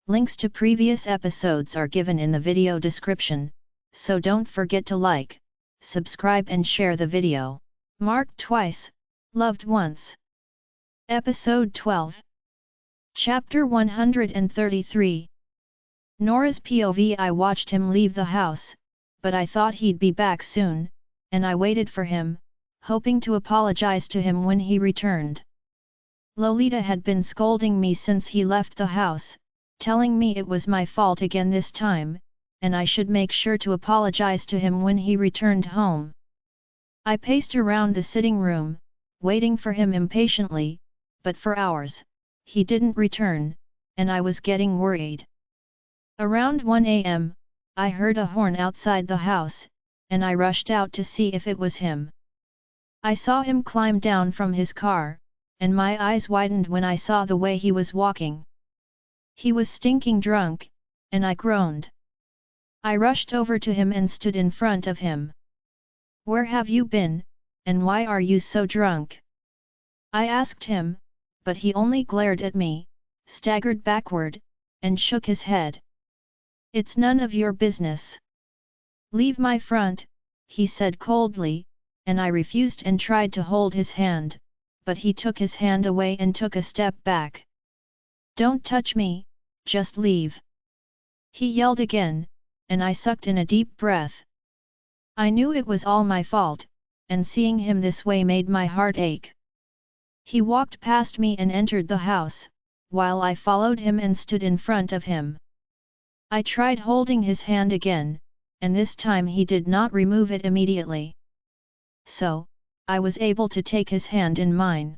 Links to previous episodes are given in the video description, so don't forget to like, subscribe and share the video. Marked twice, loved once. Episode 12. Chapter 133. Nora's POV. I watched him leave the house, but I thought he'd be back soon, and I waited for him, hoping to apologize to him when he returned. Lolita had been scolding me since he left the house, telling me it was my fault again this time, and I should make sure to apologize to him when he returned home. I paced around the sitting room, waiting for him impatiently, but for hours, he didn't return, and I was getting worried. Around 1 a.m., I heard a horn outside the house, and I rushed out to see if it was him. I saw him climb down from his car, and my eyes widened when I saw the way he was walking. He was stinking drunk, and I groaned. I rushed over to him and stood in front of him. "Where have you been, and why are you so drunk?" I asked him, but he only glared at me, staggered backward, and shook his head. "It's none of your business." "Leave my front," he said coldly, and I refused and tried to hold his hand, but he took his hand away and took a step back. "Don't touch me, just leave," he yelled again, and I sucked in a deep breath. I knew it was all my fault, and seeing him this way made my heart ache. He walked past me and entered the house, while I followed him and stood in front of him. I tried holding his hand again, and this time he did not remove it immediately. So, I was able to take his hand in mine.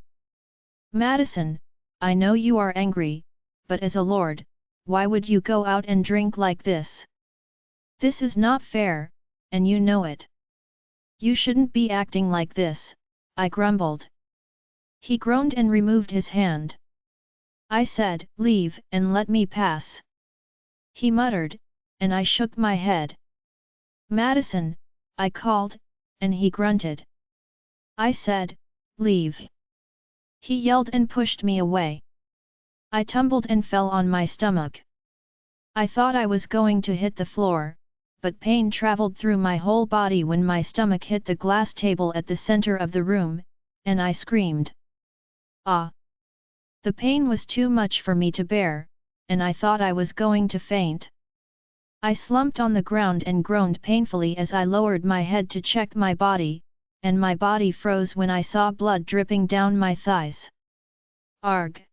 "Madison, I know you are angry, but as a lord, why would you go out and drink like this? This is not fair, and you know it. You shouldn't be acting like this," I grumbled. He groaned and removed his hand. I said, "Leave and let me pass." He muttered, and I shook my head. "Madison," I called, and he grunted. I said, "Leave." He yelled and pushed me away. I tumbled and fell on my stomach. I thought I was going to hit the floor, but pain traveled through my whole body when my stomach hit the glass table at the center of the room, and I screamed. Ah! The pain was too much for me to bear, and I thought I was going to faint. I slumped on the ground and groaned painfully as I lowered my head to check my body, and my body froze when I saw blood dripping down my thighs. "Arg!"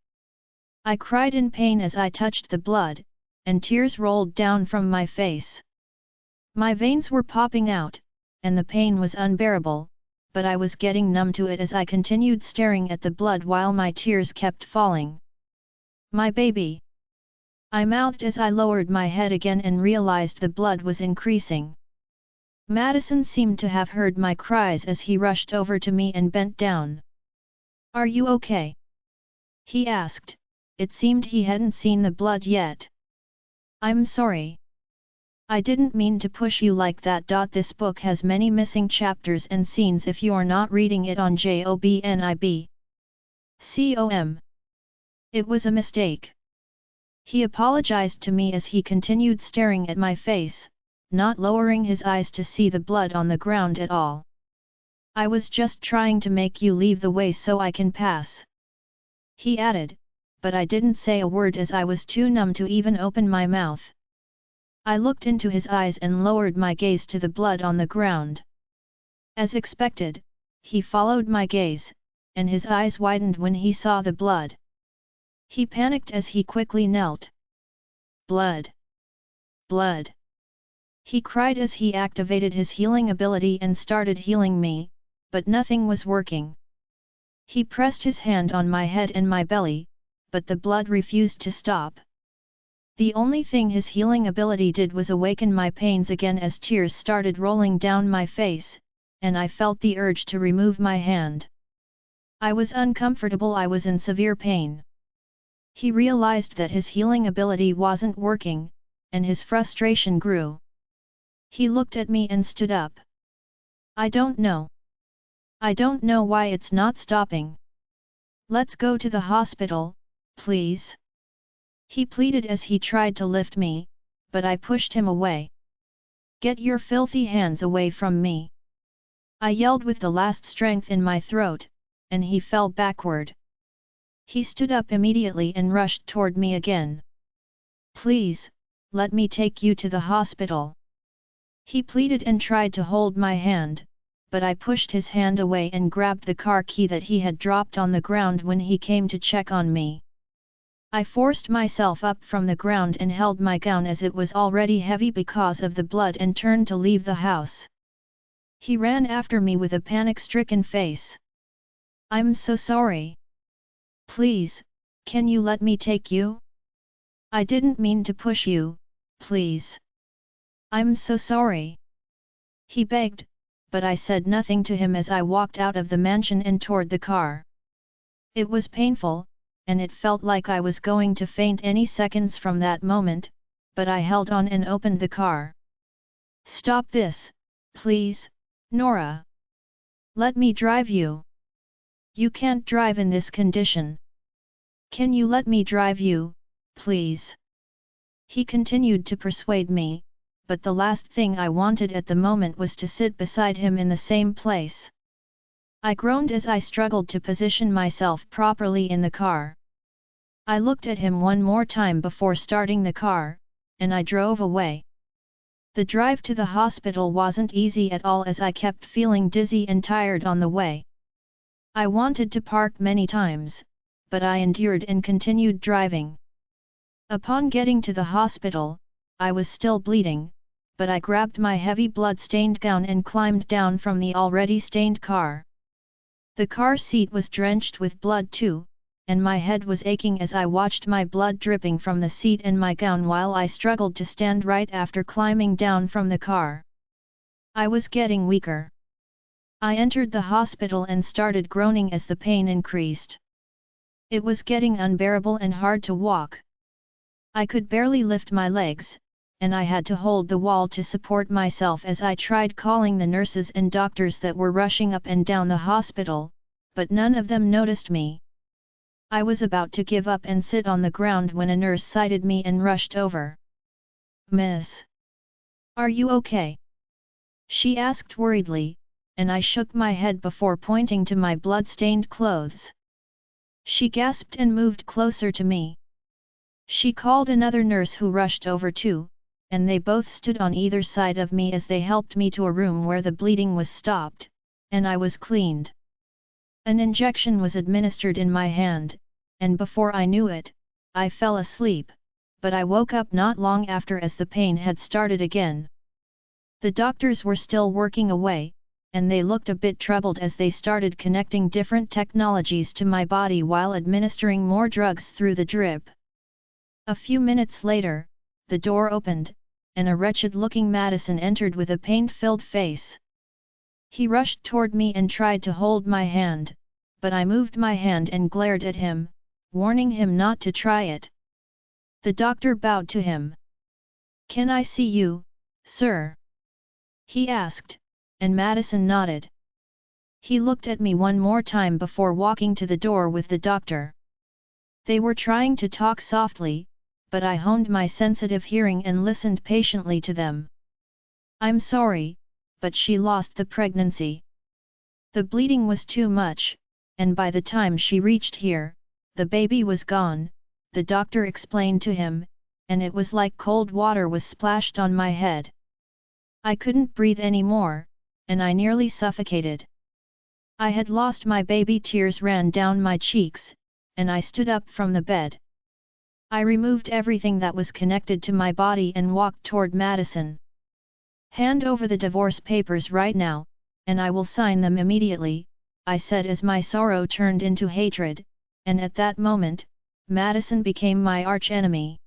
I cried in pain as I touched the blood, and tears rolled down from my face. My veins were popping out, and the pain was unbearable, but I was getting numb to it as I continued staring at the blood while my tears kept falling. "My baby!" I mouthed as I lowered my head again and realized the blood was increasing. Madison seemed to have heard my cries as he rushed over to me and bent down. "Are you okay?" he asked. It seemed he hadn't seen the blood yet. "I'm sorry. I didn't mean to push you like that. This book has many missing chapters and scenes if you're not reading it on JOBNIB.com. It was a mistake." He apologized to me as he continued staring at my face, not lowering his eyes to see the blood on the ground at all. "I was just trying to make you leave the way so I can pass," he added, but I didn't say a word as I was too numb to even open my mouth. I looked into his eyes and lowered my gaze to the blood on the ground. As expected, he followed my gaze, and his eyes widened when he saw the blood. He panicked as he quickly knelt. "Blood! Blood!" he cried as he activated his healing ability and started healing me, but nothing was working. He pressed his hand on my head and my belly, but the blood refused to stop. The only thing his healing ability did was awaken my pains again as tears started rolling down my face, and I felt the urge to remove my hand. I was uncomfortable. I was in severe pain. He realized that his healing ability wasn't working, and his frustration grew. He looked at me and stood up. "I don't know. I don't know why it's not stopping. Let's go to the hospital, please." He pleaded as he tried to lift me, but I pushed him away. "Get your filthy hands away from me!" I yelled with the last strength in my throat, and he fell backward. He stood up immediately and rushed toward me again. "Please, let me take you to the hospital," he pleaded and tried to hold my hand, but I pushed his hand away and grabbed the car key that he had dropped on the ground when he came to check on me. I forced myself up from the ground and held my gown as it was already heavy because of the blood and turned to leave the house. He ran after me with a panic-stricken face. "I'm so sorry. Please, can you let me take you? I didn't mean to push you, please. I'm so sorry," he begged, but I said nothing to him as I walked out of the mansion and toward the car. It was painful, and it felt like I was going to faint any seconds from that moment, but I held on and opened the car. "Stop this, please, Nora. Let me drive you. You can't drive in this condition. Can you let me drive you, please?" He continued to persuade me, but the last thing I wanted at the moment was to sit beside him in the same place. I groaned as I struggled to position myself properly in the car. I looked at him one more time before starting the car, and I drove away. The drive to the hospital wasn't easy at all as I kept feeling dizzy and tired on the way. I wanted to park many times, but I endured and continued driving. Upon getting to the hospital, I was still bleeding, but I grabbed my heavy blood-stained gown and climbed down from the already stained car. The car seat was drenched with blood too, and my head was aching as I watched my blood dripping from the seat and my gown while I struggled to stand right after climbing down from the car. I was getting weaker. I entered the hospital and started groaning as the pain increased. It was getting unbearable and hard to walk. I could barely lift my legs, and I had to hold the wall to support myself as I tried calling the nurses and doctors that were rushing up and down the hospital, but none of them noticed me. I was about to give up and sit on the ground when a nurse sighted me and rushed over. "Miss, are you okay?" she asked worriedly, and I shook my head before pointing to my blood-stained clothes. She gasped and moved closer to me. She called another nurse who rushed over too, and they both stood on either side of me as they helped me to a room where the bleeding was stopped, and I was cleaned. An injection was administered in my hand, and before I knew it, I fell asleep, but I woke up not long after as the pain had started again. The doctors were still working away, and they looked a bit troubled as they started connecting different technologies to my body while administering more drugs through the drip. A few minutes later, the door opened, and a wretched-looking Madison entered with a pain-filled face. He rushed toward me and tried to hold my hand, but I moved my hand and glared at him, warning him not to try it. The doctor bowed to him. "Can I see you, sir?" he asked, and Madison nodded. He looked at me one more time before walking to the door with the doctor. They were trying to talk softly, but I honed my sensitive hearing and listened patiently to them. "I'm sorry, but she lost the pregnancy. The bleeding was too much, and by the time she reached here, the baby was gone," the doctor explained to him, and it was like cold water was splashed on my head. I couldn't breathe anymore, and I nearly suffocated. I had lost my baby. Tears ran down my cheeks, and I stood up from the bed. I removed everything that was connected to my body and walked toward Madison. "Hand over the divorce papers right now, and I will sign them immediately," I said as my sorrow turned into hatred, and at that moment, Madison became my arch-enemy.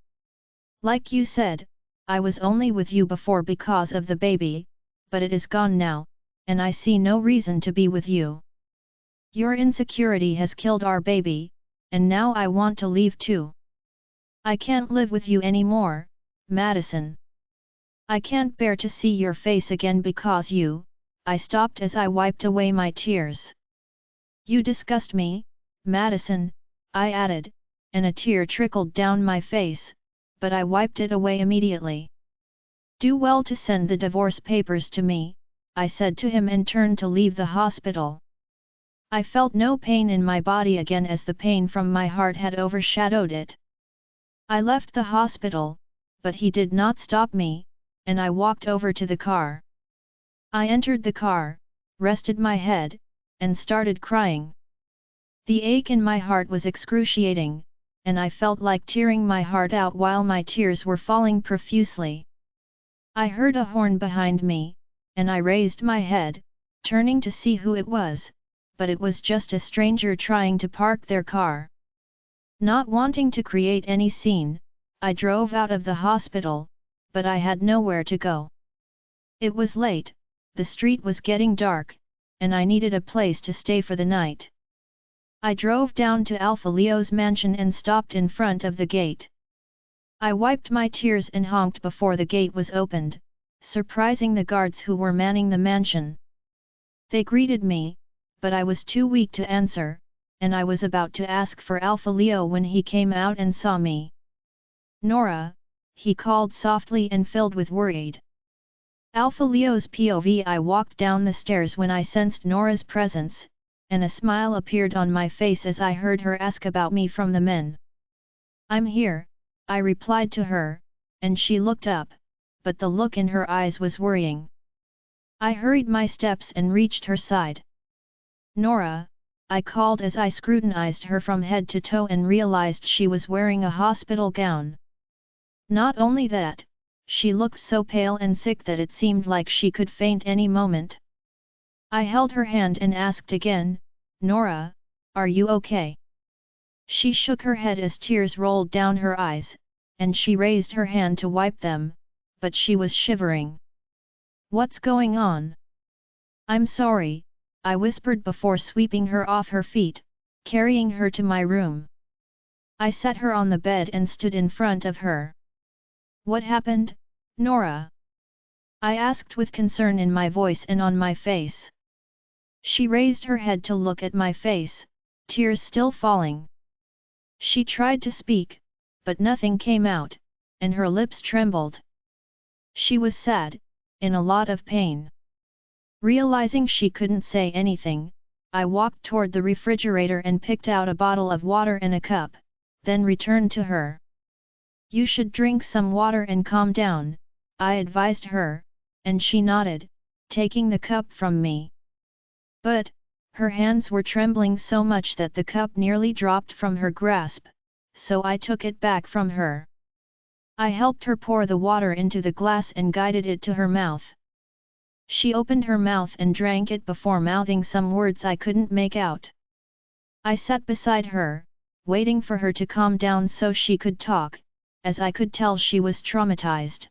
"Like you said, I was only with you before because of the baby, but it is gone now, and I see no reason to be with you. Your insecurity has killed our baby, and now I want to leave too. I can't live with you anymore, Madison. I can't bear to see your face again because you—" I stopped as I wiped away my tears. "You disgust me, Madison," I added, and a tear trickled down my face, but I wiped it away immediately. "Do well to send the divorce papers to me," I said to him and turned to leave the hospital. I felt no pain in my body again as the pain from my heart had overshadowed it. I left the hospital, but he did not stop me, and I walked over to the car. I entered the car, rested my head, and started crying. The ache in my heart was excruciating, and I felt like tearing my heart out while my tears were falling profusely. I heard a horn behind me, and I raised my head, turning to see who it was, but it was just a stranger trying to park their car. Not wanting to create any scene, I drove out of the hospital, but I had nowhere to go. It was late, the street was getting dark, and I needed a place to stay for the night. I drove down to Alpha Leo's mansion and stopped in front of the gate. I wiped my tears and honked before the gate was opened, surprising the guards who were manning the mansion. They greeted me, but I was too weak to answer, and I was about to ask for Alpha Leo when he came out and saw me. "Nora," he called softly and filled with worried. Alpha Leo's POV. I walked down the stairs when I sensed Nora's presence, and a smile appeared on my face as I heard her ask about me from the men. "I'm here," I replied to her, and she looked up, but the look in her eyes was worrying. I hurried my steps and reached her side. "Nora," I called as I scrutinized her from head to toe and realized she was wearing a hospital gown. Not only that, she looked so pale and sick that it seemed like she could faint any moment. I held her hand and asked again, "Nora, are you okay?" She shook her head as tears rolled down her eyes, and she raised her hand to wipe them, but she was shivering. "What's going on?" "I'm sorry," I whispered before sweeping her off her feet, carrying her to my room. I set her on the bed and stood in front of her. "What happened, Nora?" I asked with concern in my voice and on my face. She raised her head to look at my face, tears still falling. She tried to speak, but nothing came out, and her lips trembled. She was sad, in a lot of pain. Realizing she couldn't say anything, I walked toward the refrigerator and picked out a bottle of water and a cup, then returned to her. "You should drink some water and calm down," I advised her, and she nodded, taking the cup from me. But, her hands were trembling so much that the cup nearly dropped from her grasp, so I took it back from her. I helped her pour the water into the glass and guided it to her mouth. She opened her mouth and drank it before mouthing some words I couldn't make out. I sat beside her, waiting for her to calm down so she could talk, as I could tell she was traumatized.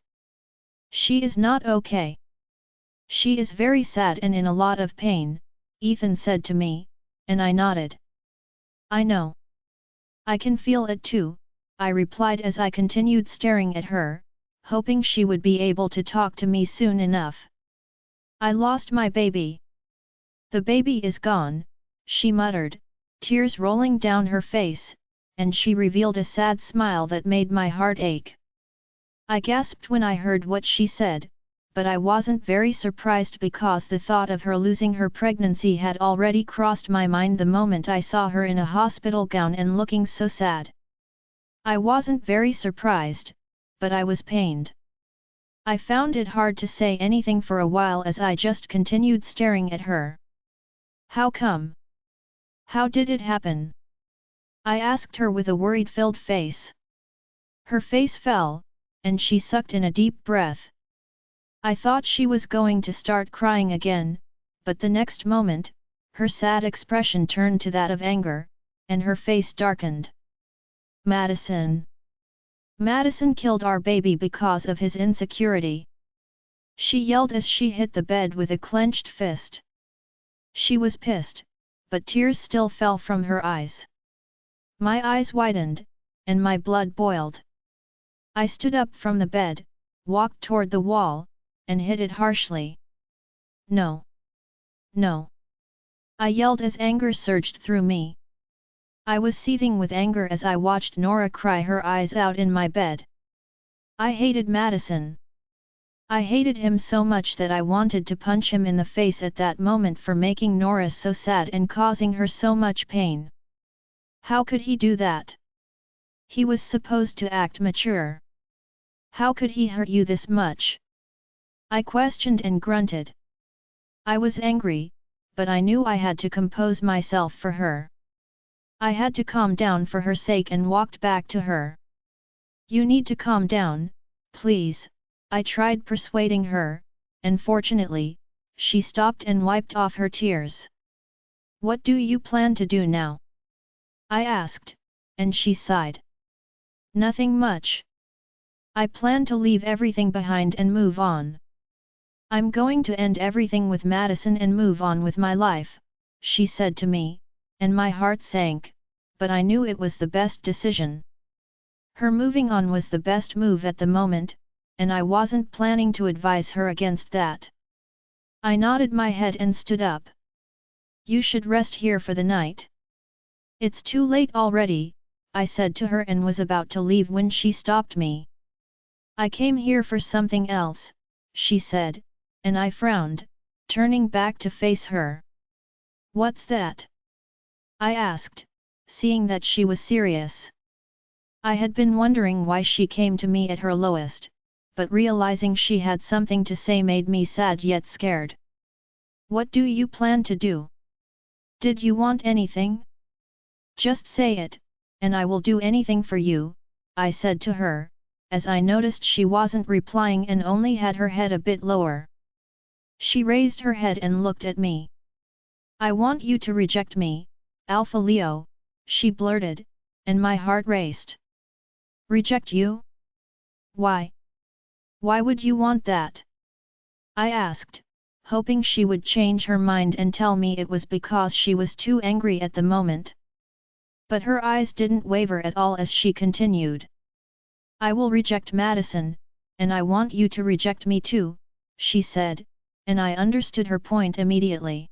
"She is not okay. She is very sad and in a lot of pain," Ethan said to me, and I nodded. "I know. I can feel it too," I replied as I continued staring at her, hoping she would be able to talk to me soon enough. "I lost my baby. The baby is gone," she muttered, tears rolling down her face, and she revealed a sad smile that made my heart ache. I gasped when I heard what she said, but I wasn't very surprised because the thought of her losing her pregnancy had already crossed my mind the moment I saw her in a hospital gown and looking so sad. I wasn't very surprised, but I was pained. I found it hard to say anything for a while as I just continued staring at her. "How come? How did it happen?" I asked her with a worried-filled face. Her face fell, and she sucked in a deep breath. I thought she was going to start crying again, but the next moment, her sad expression turned to that of anger, and her face darkened. "Madison. Madison killed our baby because of his insecurity," she yelled as she hit the bed with a clenched fist. She was pissed, but tears still fell from her eyes. My eyes widened, and my blood boiled. I stood up from the bed, walked toward the wall, and hit it harshly. "No! No!" I yelled as anger surged through me. I was seething with anger as I watched Nora cry her eyes out in my bed. I hated Madison. I hated him so much that I wanted to punch him in the face at that moment for making Nora so sad and causing her so much pain. How could he do that? He was supposed to act mature. How could he hurt you this much? I questioned and grunted. I was angry, but I knew I had to compose myself for her. I had to calm down for her sake and walked back to her. You need to calm down, please, I tried persuading her, and fortunately, she stopped and wiped off her tears. What do you plan to do now? I asked, and she sighed. Nothing much. I plan to leave everything behind and move on. I'm going to end everything with Madison and move on with my life, she said to me, and my heart sank, but I knew it was the best decision. Her moving on was the best move at the moment, and I wasn't planning to advise her against that. I nodded my head and stood up. You should rest here for the night. It's too late already, I said to her and was about to leave when she stopped me. I came here for something else, she said, and I frowned, turning back to face her. What's that? I asked, seeing that she was serious. I had been wondering why she came to me at her lowest, but realizing she had something to say made me sad yet scared. What do you plan to do? Did you want anything? Just say it, and I will do anything for you, I said to her, as I noticed she wasn't replying and only had her head a bit lower. She raised her head and looked at me. I want you to reject me, Alpha Leo, she blurted, and my heart raced. Reject you? Why? Why would you want that? I asked, hoping she would change her mind and tell me it was because she was too angry at the moment. But her eyes didn't waver at all as she continued. I will reject Madison, and I want you to reject me too, she said, and I understood her point immediately.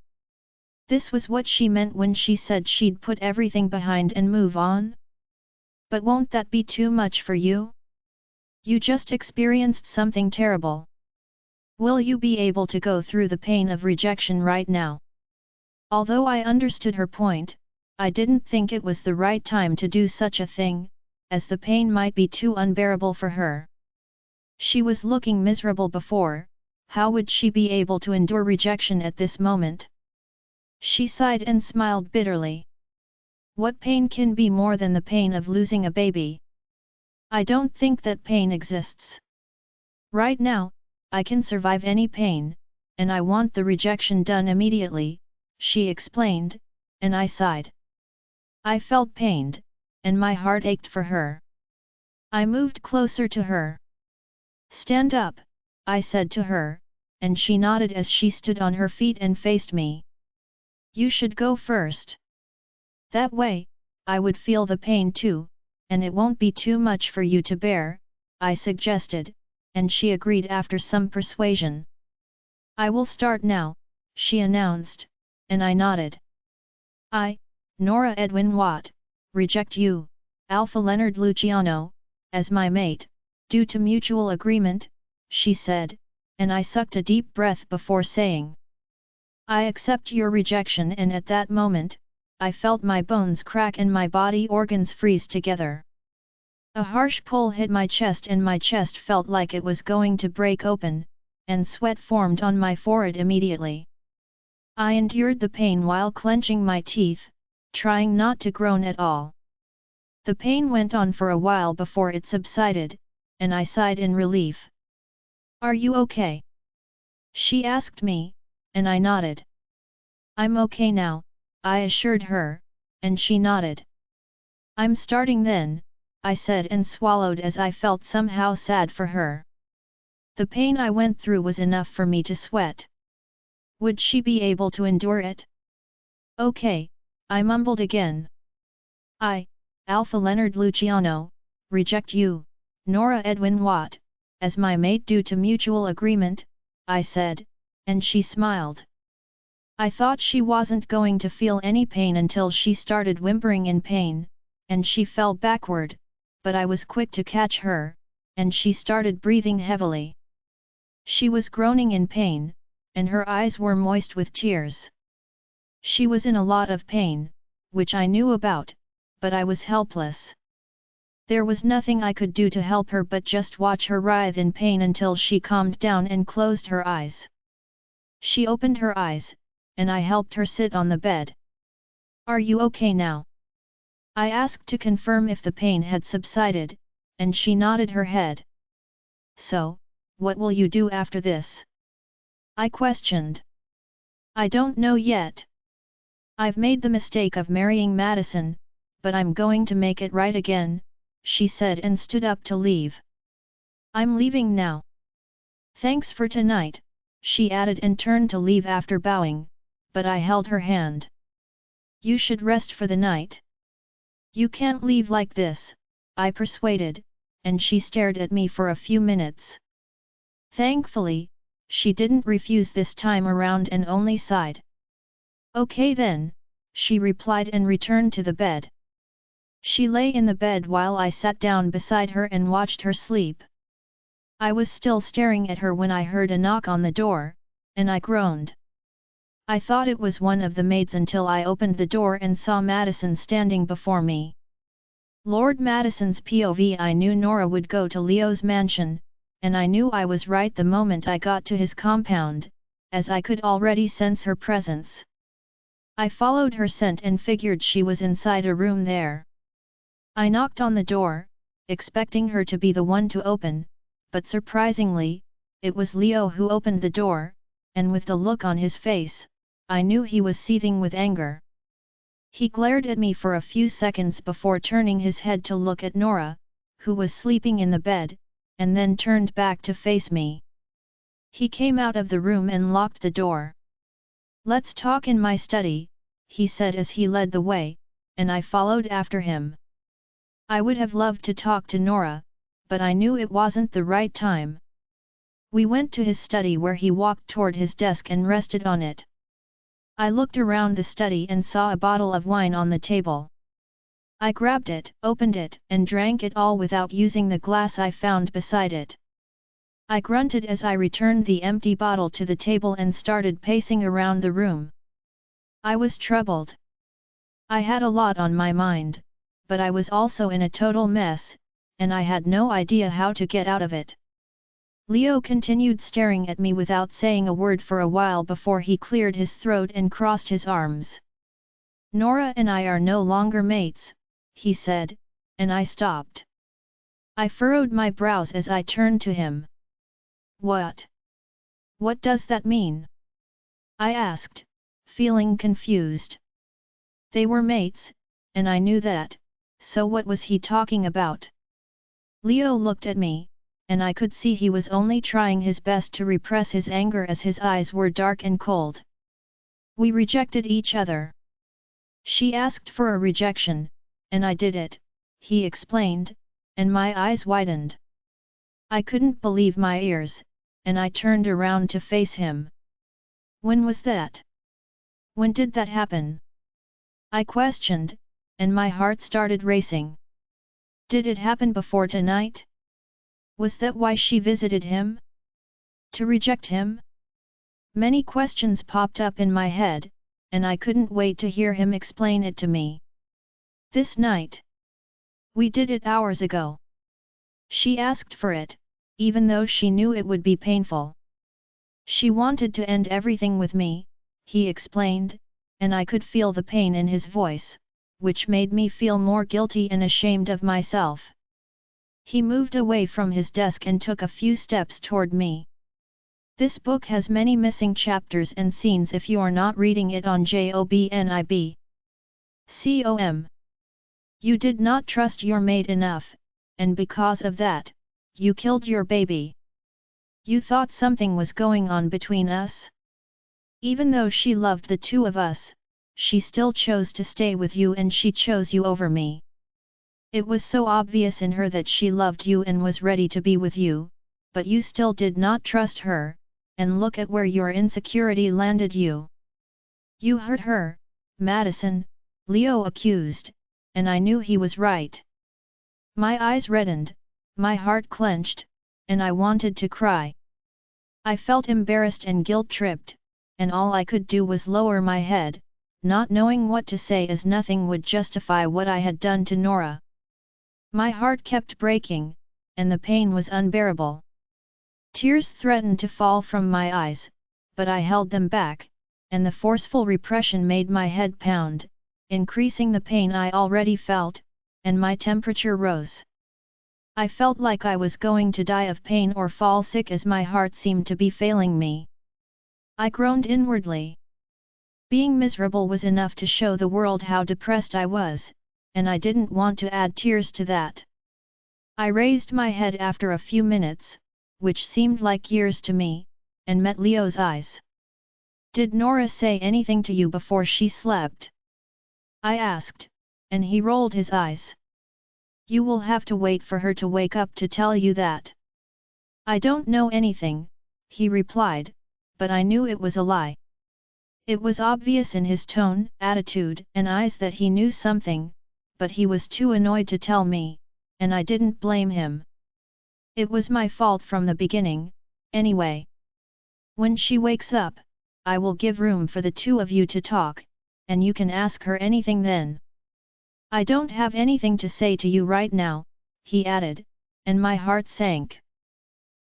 This was what she meant when she said she'd put everything behind and move on? But won't that be too much for you? You just experienced something terrible. Will you be able to go through the pain of rejection right now? Although I understood her point, I didn't think it was the right time to do such a thing, as the pain might be too unbearable for her. She was looking miserable before, how would she be able to endure rejection at this moment? She sighed and smiled bitterly. What pain can be more than the pain of losing a baby? I don't think that pain exists. Right now, I can survive any pain, and I want the rejection done immediately, she explained, and I sighed. I felt pained, and my heart ached for her. I moved closer to her. Stand up, I said to her, and she nodded as she stood on her feet and faced me. You should go first. That way, I would feel the pain too, and it won't be too much for you to bear, I suggested, and she agreed after some persuasion. I will start now, she announced, and I nodded. I, Nora Edwin Watt, reject you, Alpha Leonard Luciano, as my mate, due to mutual agreement, she said, and I sucked a deep breath before saying, I accept your rejection, and at that moment, I felt my bones crack and my body organs freeze together. A harsh pull hit my chest and my chest felt like it was going to break open, and sweat formed on my forehead immediately. I endured the pain while clenching my teeth, trying not to groan at all. The pain went on for a while before it subsided, and I sighed in relief. Are you okay? She asked me, and I nodded. I'm okay now, I assured her, and she nodded. I'm starting then, I said and swallowed as I felt somehow sad for her. The pain I went through was enough for me to sweat. Would she be able to endure it? Okay, I mumbled again. I, Alpha Leonard Luciano, reject you, Nora Edwin Watt, as my mate due to mutual agreement, I said, and she smiled. I thought she wasn't going to feel any pain until she started whimpering in pain, and she fell backward, but I was quick to catch her, and she started breathing heavily. She was groaning in pain, and her eyes were moist with tears. She was in a lot of pain, which I knew about, but I was helpless. There was nothing I could do to help her but just watch her writhe in pain until she calmed down and closed her eyes. She opened her eyes, and I helped her sit on the bed. "Are you okay now?" I asked to confirm if the pain had subsided, and she nodded her head. "So, what will you do after this?" I questioned. "I don't know yet. I've made the mistake of marrying Madison, but I'm going to make it right again," she said and stood up to leave. "I'm leaving now. Thanks for tonight," she added and turned to leave after bowing, but I held her hand. "You should rest for the night. You can't leave like this," I persuaded, and she stared at me for a few minutes. Thankfully, she didn't refuse this time around and only sighed. "Okay then," she replied and returned to the bed. She lay in the bed while I sat down beside her and watched her sleep. I was still staring at her when I heard a knock on the door, and I groaned. I thought it was one of the maids until I opened the door and saw Madison standing before me. Lord Madison's POV. I knew Nora would go to Leo's mansion, and I knew I was right the moment I got to his compound, as I could already sense her presence. I followed her scent and figured she was inside a room there. I knocked on the door, expecting her to be the one to open, but surprisingly, it was Leo who opened the door, and with the look on his face, I knew he was seething with anger. He glared at me for a few seconds before turning his head to look at Nora, who was sleeping in the bed, and then turned back to face me. He came out of the room and locked the door. "Let's talk in my study," he said as he led the way, and I followed after him. I would have loved to talk to Nora, but I knew it wasn't the right time. We went to his study where he walked toward his desk and rested on it. I looked around the study and saw a bottle of wine on the table. I grabbed it, opened it, and drank it all without using the glass I found beside it. I grunted as I returned the empty bottle to the table and started pacing around the room. I was troubled. I had a lot on my mind, but I was also in a total mess, and I had no idea how to get out of it. Leo continued staring at me without saying a word for a while before he cleared his throat and crossed his arms. "Nora and I are no longer mates," he said, and I stopped. I furrowed my brows as I turned to him. "What? What does that mean?" I asked, feeling confused. They were mates, and I knew that, so what was he talking about? Leo looked at me, and I could see he was only trying his best to repress his anger as his eyes were dark and cold. "We rejected each other. She asked for a rejection, and I did it," he explained, and my eyes widened. I couldn't believe my ears, and I turned around to face him. "When was that? When did that happen?" I questioned, and my heart started racing. Did it happen before tonight? Was that why she visited him? To reject him? Many questions popped up in my head, and I couldn't wait to hear him explain it to me. "This night. We did it hours ago. She asked for it, even though she knew it would be painful. She wanted to end everything with me," he explained, and I could feel the pain in his voice, which made me feel more guilty and ashamed of myself. He moved away from his desk and took a few steps toward me. "This book has many missing chapters and scenes if you're not reading it on JOBNIB.com. You did not trust your mate enough, and because of that, you killed your baby. You thought something was going on between us? Even though she loved the two of us, she still chose to stay with you and she chose you over me. It was so obvious in her that she loved you and was ready to be with you, but you still did not trust her, and look at where your insecurity landed you. You hurt her, Madison, Leo accused, and I knew he was right. My eyes reddened, my heart clenched, and I wanted to cry. I felt embarrassed and guilt-tripped, and all I could do was lower my head, not knowing what to say as nothing would justify what I had done to Nora. My heart kept breaking, and the pain was unbearable. Tears threatened to fall from my eyes, but I held them back, and the forceful repression made my head pound, increasing the pain I already felt, and my temperature rose. I felt like I was going to die of pain or fall sick as my heart seemed to be failing me. I groaned inwardly. Being miserable was enough to show the world how depressed I was, and I didn't want to add tears to that. I raised my head after a few minutes, which seemed like years to me, and met Leo's eyes. "Did Nora say anything to you before she slept?" I asked, and he rolled his eyes. "You will have to wait for her to wake up to tell you that." "I don't know anything," he replied, but I knew it was a lie. It was obvious in his tone, attitude, and eyes that he knew something, but he was too annoyed to tell me, and I didn't blame him. It was my fault from the beginning, anyway. "When she wakes up, I will give room for the two of you to talk, and you can ask her anything then." "I don't have anything to say to you right now," he added, and my heart sank.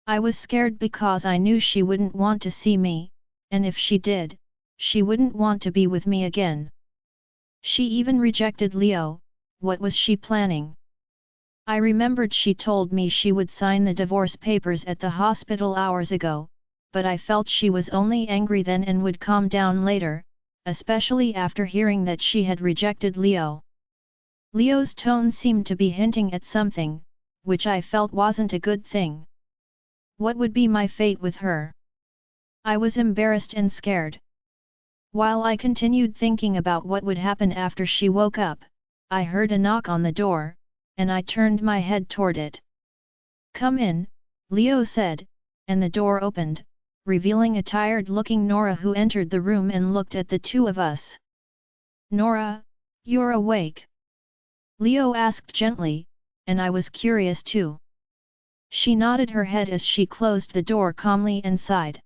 I was scared because I knew she wouldn't want to see me, and if she did, she wouldn't want to be with me again. She even rejected Leo. What was she planning? I remembered she told me she would sign the divorce papers at the hospital hours ago, but I felt she was only angry then and would calm down later, especially after hearing that she had rejected Leo. Leo's tone seemed to be hinting at something, which I felt wasn't a good thing. What would be my fate with her? I was embarrassed and scared. While I continued thinking about what would happen after she woke up, I heard a knock on the door, and I turned my head toward it. "Come in," Leo said, and the door opened, revealing a tired-looking Nora who entered the room and looked at the two of us. "Nora, you're awake?" Leo asked gently, and I was curious too. She nodded her head as she closed the door calmly and sighed.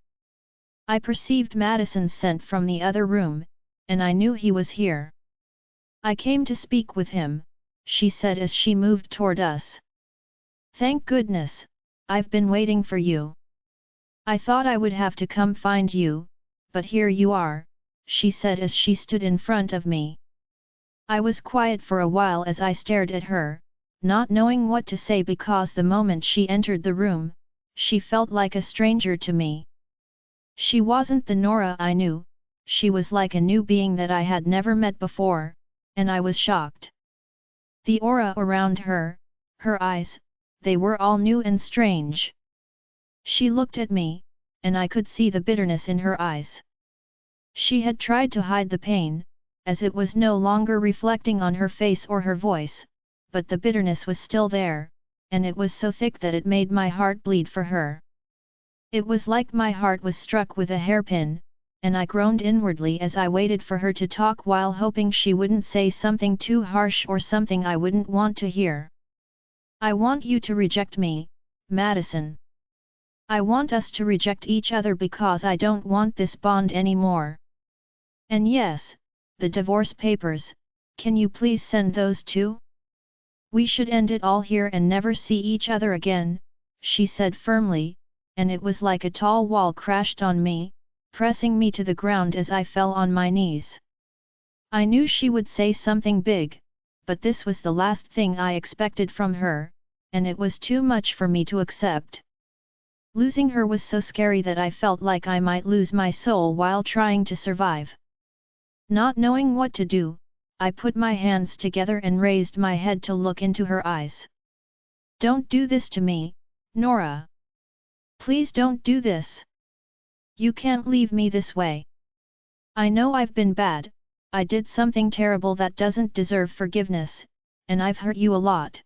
I perceived Madison's scent from the other room, and I knew he was here. "I came to speak with him," she said as she moved toward us. "Thank goodness, I've been waiting for you. I thought I would have to come find you, but here you are," she said as she stood in front of me. I was quiet for a while as I stared at her, not knowing what to say because the moment she entered the room, she felt like a stranger to me. She wasn't the Nora I knew, she was like a new being that I had never met before, and I was shocked. The aura around her, her eyes, they were all new and strange. She looked at me, and I could see the bitterness in her eyes. She had tried to hide the pain, as it was no longer reflecting on her face or her voice, but the bitterness was still there, and it was so thick that it made my heart bleed for her. It was like my heart was struck with a hairpin, and I groaned inwardly as I waited for her to talk while hoping she wouldn't say something too harsh or something I wouldn't want to hear. "I want you to reject me, Madison. I want us to reject each other because I don't want this bond anymore. And yes, the divorce papers, can you please send those too? We should end it all here and never see each other again," she said firmly, and it was like a tall wall crashed on me, pressing me to the ground as I fell on my knees. I knew she would say something big, but this was the last thing I expected from her, and it was too much for me to accept. Losing her was so scary that I felt like I might lose my soul while trying to survive. Not knowing what to do, I put my hands together and raised my head to look into her eyes. "Don't do this to me, Nora. Please don't do this. You can't leave me this way. I know I've been bad, I did something terrible that doesn't deserve forgiveness, and I've hurt you a lot.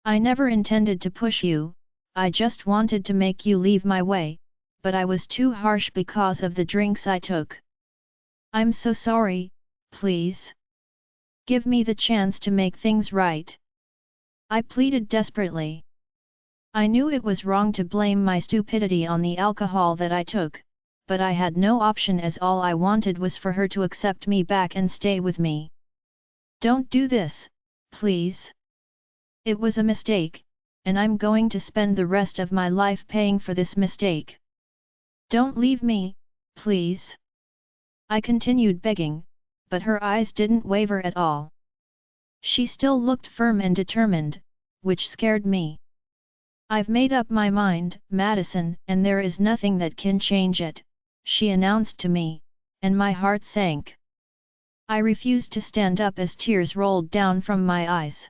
I never intended to push you, I just wanted to make you leave my way, but I was too harsh because of the drinks I took. I'm so sorry, please. Give me the chance to make things right. I pleaded desperately. I knew it was wrong to blame my stupidity on the alcohol that I took, but I had no option as all I wanted was for her to accept me back and stay with me. Don't do this, please. It was a mistake, and I'm going to spend the rest of my life paying for this mistake. Don't leave me, please. I continued begging, but her eyes didn't waver at all. She still looked firm and determined, which scared me. I've made up my mind, Madison, and there is nothing that can change it, she announced to me, and my heart sank. I refused to stand up as tears rolled down from my eyes.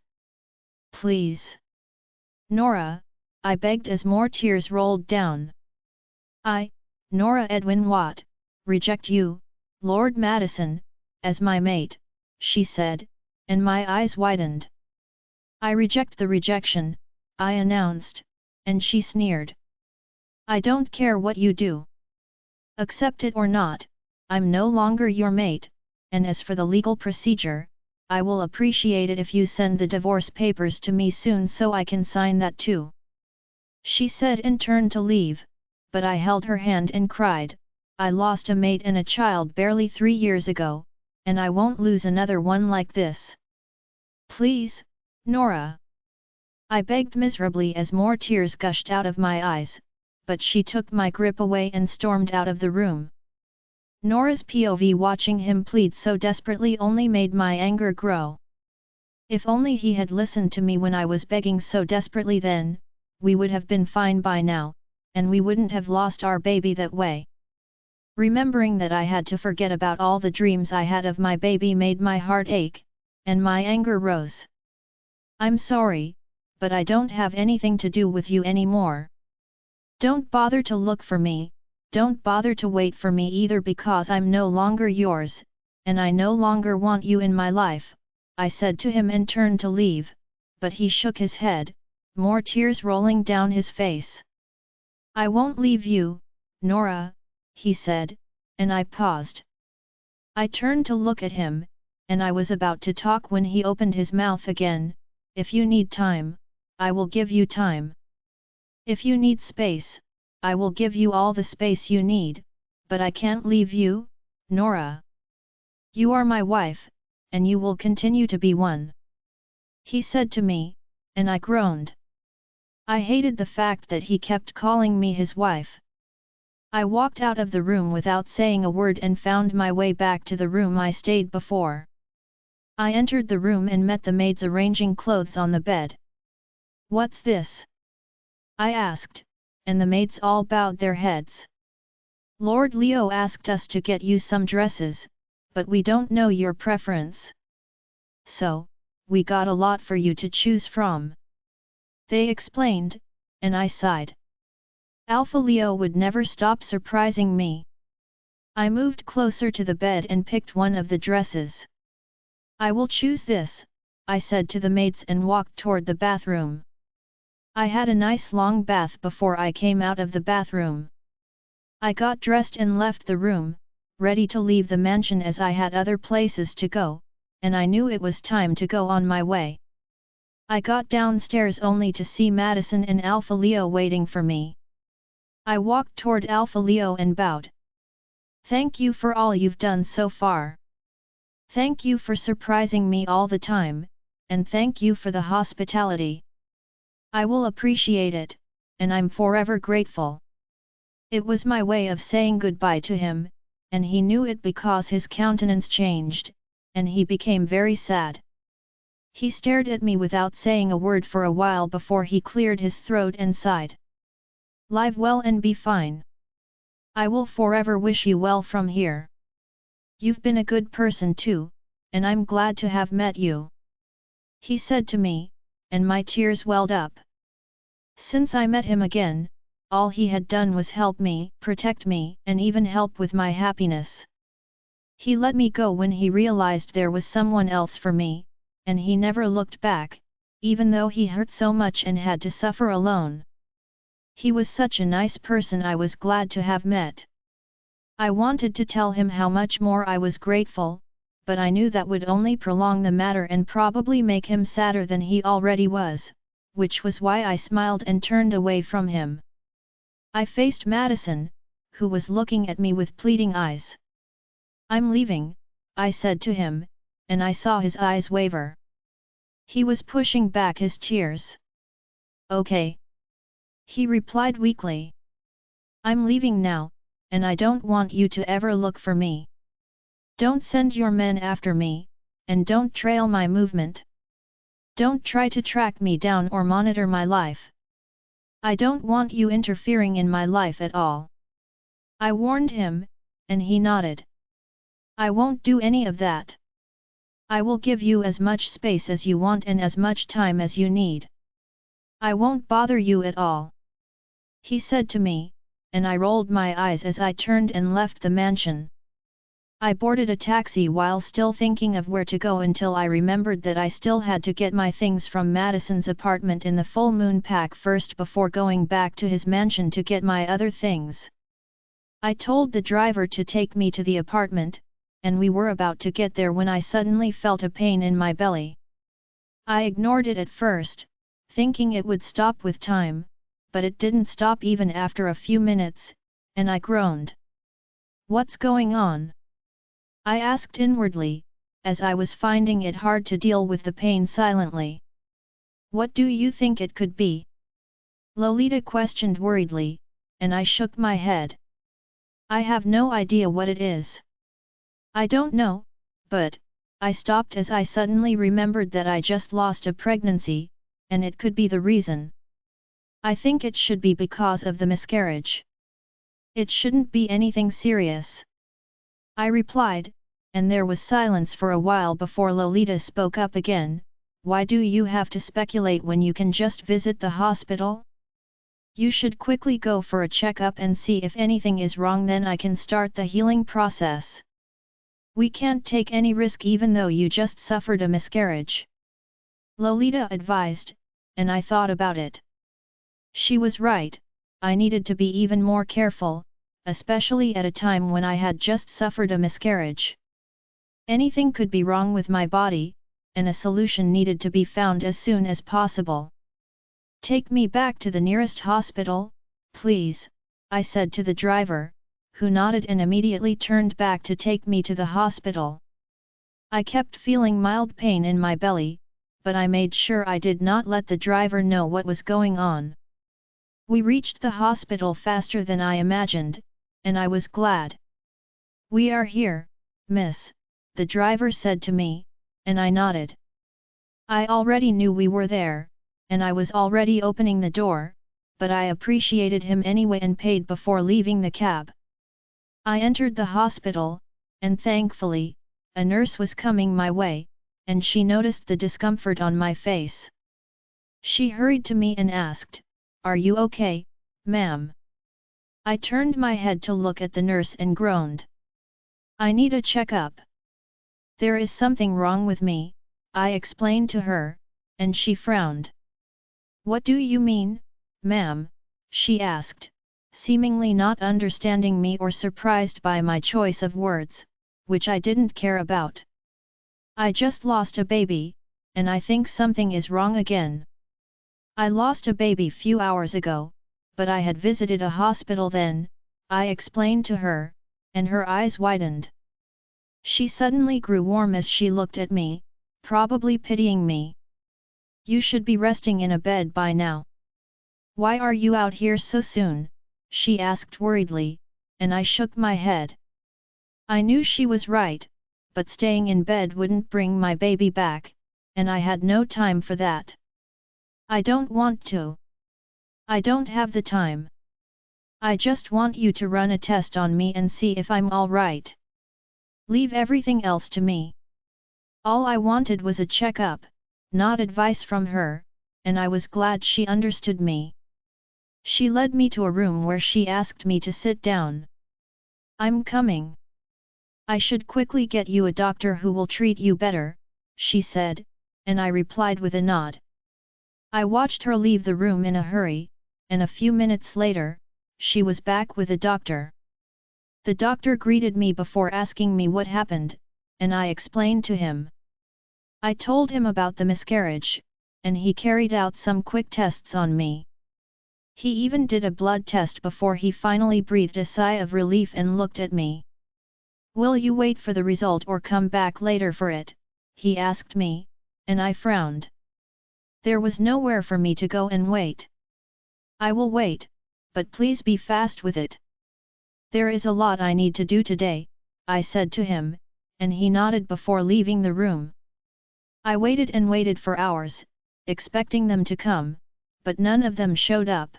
Please. Nora, I begged as more tears rolled down. I, Nora Edwin Watt, reject you, Lord Madison, as my mate, she said, and my eyes widened. I reject the rejection, I announced, and she sneered. I don't care what you do. Accept it or not, I'm no longer your mate, and as for the legal procedure, I will appreciate it if you send the divorce papers to me soon so I can sign that too. She said and turned to leave, but I held her hand and cried, I lost a mate and a child barely 3 years ago, and I won't lose another one like this. Please, Nora. I begged miserably as more tears gushed out of my eyes, but she took my grip away and stormed out of the room. Nora's POV watching him plead so desperately only made my anger grow. If only he had listened to me when I was begging so desperately then, we would have been fine by now, and we wouldn't have lost our baby that way. Remembering that I had to forget about all the dreams I had of my baby made my heart ache, and my anger rose. I'm sorry, but I don't have anything to do with you anymore. Don't bother to look for me, don't bother to wait for me either because I'm no longer yours, and I no longer want you in my life, I said to him and turned to leave, but he shook his head, more tears rolling down his face. I won't leave you, Nora, he said, and I paused. I turned to look at him, and I was about to talk when he opened his mouth again. If you need time, I will give you time. If you need space, I will give you all the space you need, but I can't leave you, Nora. You are my wife, and you will continue to be one. He said to me, and I groaned. I hated the fact that he kept calling me his wife. I walked out of the room without saying a word and found my way back to the room I stayed before. I entered the room and met the maids arranging clothes on the bed. What's this? I asked, and the maids all bowed their heads. Lord Leo asked us to get you some dresses, but we don't know your preference. So, we got a lot for you to choose from. They explained, and I sighed. Alpha Leo would never stop surprising me. I moved closer to the bed and picked one of the dresses. I will choose this, I said to the maids and walked toward the bathroom. I had a nice long bath before I came out of the bathroom. I got dressed and left the room, ready to leave the mansion as I had other places to go, and I knew it was time to go on my way. I got downstairs only to see Madison and Alpha Leo waiting for me. I walked toward Alpha Leo and bowed. Thank you for all you've done so far. Thank you for surprising me all the time, and thank you for the hospitality. I will appreciate it, and I'm forever grateful. It was my way of saying goodbye to him, and he knew it because his countenance changed, and he became very sad. He stared at me without saying a word for a while before he cleared his throat and sighed. Live well and be fine. I will forever wish you well from here. You've been a good person too, and I'm glad to have met you. He said to me, and my tears welled up. Since I met him again, all he had done was help me, protect me, and even help with my happiness. He let me go when he realized there was someone else for me, and he never looked back, even though he hurt so much and had to suffer alone. He was such a nice person I was glad to have met. I wanted to tell him how much more I was grateful, but I knew that would only prolong the matter and probably make him sadder than he already was, which was why I smiled and turned away from him. I faced Madison, who was looking at me with pleading eyes. "I'm leaving," I said to him, and I saw his eyes waver. He was pushing back his tears. "Okay," he replied weakly. "I'm leaving now, and I don't want you to ever look for me. Don't send your men after me, and don't trail my movement. Don't try to track me down or monitor my life. I don't want you interfering in my life at all." I warned him, and he nodded. "I won't do any of that. I will give you as much space as you want and as much time as you need. I won't bother you at all," he said to me, and I rolled my eyes as I turned and left the mansion. I boarded a taxi while still thinking of where to go until I remembered that I still had to get my things from Madison's apartment in the full moon pack first before going back to his mansion to get my other things. I told the driver to take me to the apartment, and we were about to get there when I suddenly felt a pain in my belly. I ignored it at first, thinking it would stop with time, but it didn't stop even after a few minutes, and I groaned. "What's going on?" I asked inwardly, as I was finding it hard to deal with the pain silently. "What do you think it could be?" Lolita questioned worriedly, and I shook my head. "I have no idea what it is." "I don't know, but..." I stopped as I suddenly remembered that I just lost a pregnancy, and it could be the reason. "I think it should be because of the miscarriage. It shouldn't be anything serious," I replied, and there was silence for a while before Lolita spoke up again. "Why do you have to speculate when you can just visit the hospital? You should quickly go for a checkup and see if anything is wrong, then I can start the healing process. We can't take any risk even though you just suffered a miscarriage," Lolita advised, and I thought about it. She was right, I needed to be even more careful, especially at a time when I had just suffered a miscarriage. Anything could be wrong with my body, and a solution needed to be found as soon as possible. "Take me back to the nearest hospital, please," I said to the driver, who nodded and immediately turned back to take me to the hospital. I kept feeling mild pain in my belly, but I made sure I did not let the driver know what was going on. We reached the hospital faster than I imagined, and I was glad. "We are here, miss," the driver said to me, and I nodded. I already knew we were there, and I was already opening the door, but I appreciated him anyway and paid before leaving the cab. I entered the hospital, and thankfully, a nurse was coming my way, and she noticed the discomfort on my face. She hurried to me and asked, "Are you okay, ma'am?" I turned my head to look at the nurse and groaned. "I need a checkup. There is something wrong with me," I explained to her, and she frowned. "What do you mean, ma'am?" she asked, seemingly not understanding me or surprised by my choice of words, which I didn't care about. "I just lost a baby, and I think something is wrong again. I lost a baby few hours ago, but I had visited a hospital then," I explained to her, and her eyes widened. She suddenly grew warm as she looked at me, probably pitying me. "You should be resting in a bed by now. Why are you out here so soon?" she asked worriedly, and I shook my head. I knew she was right, but staying in bed wouldn't bring my baby back, and I had no time for that. "I don't want to. I don't have the time. I just want you to run a test on me and see if I'm all right. Leave everything else to me." All I wanted was a checkup, not advice from her, and I was glad she understood me. She led me to a room where she asked me to sit down. "I'm coming. I should quickly get you a doctor who will treat you better," she said, and I replied with a nod. I watched her leave the room in a hurry, and a few minutes later, she was back with a doctor. The doctor greeted me before asking me what happened, and I explained to him. I told him about the miscarriage, and he carried out some quick tests on me. He even did a blood test before he finally breathed a sigh of relief and looked at me. "Will you wait for the result or come back later for it?" he asked me, and I frowned. There was nowhere for me to go and wait. "I will wait, but please be fast with it. There is a lot I need to do today," I said to him, and he nodded before leaving the room. I waited and waited for hours, expecting them to come, but none of them showed up.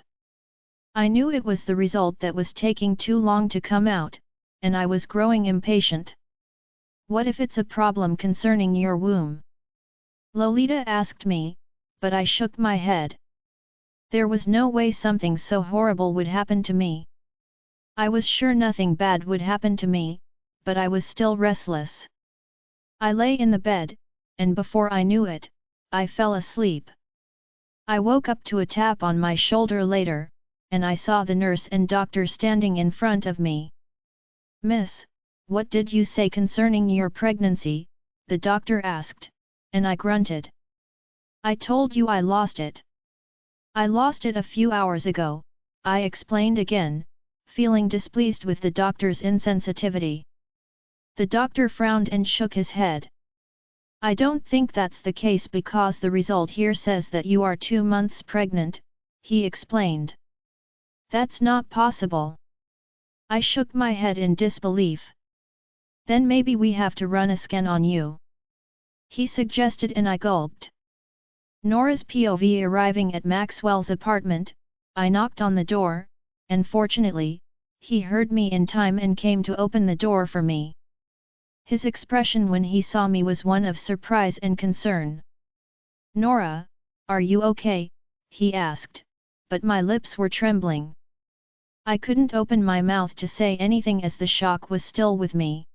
I knew it was the result that was taking too long to come out, and I was growing impatient. "What if it's a problem concerning your womb?" Lolita asked me, but I shook my head. There was no way something so horrible would happen to me. I was sure nothing bad would happen to me, but I was still restless. I lay in the bed, and before I knew it, I fell asleep. I woke up to a tap on my shoulder later, and I saw the nurse and doctor standing in front of me. "Miss, what did you say concerning your pregnancy?" the doctor asked, and I grunted. "I told you I lost it. I lost it a few hours ago," I explained again, feeling displeased with the doctor's insensitivity. The doctor frowned and shook his head. "I don't think that's the case because the result here says that you are 2 months pregnant," he explained. "That's not possible." I shook my head in disbelief. "Then maybe we have to run a scan on you," he suggested, and I gulped. Nora's POV arriving at Maxwell's apartment, I knocked on the door, and fortunately, he heard me in time and came to open the door for me. His expression when he saw me was one of surprise and concern. "Nora, are you okay?" he asked, but my lips were trembling. I couldn't open my mouth to say anything as the shock was still with me.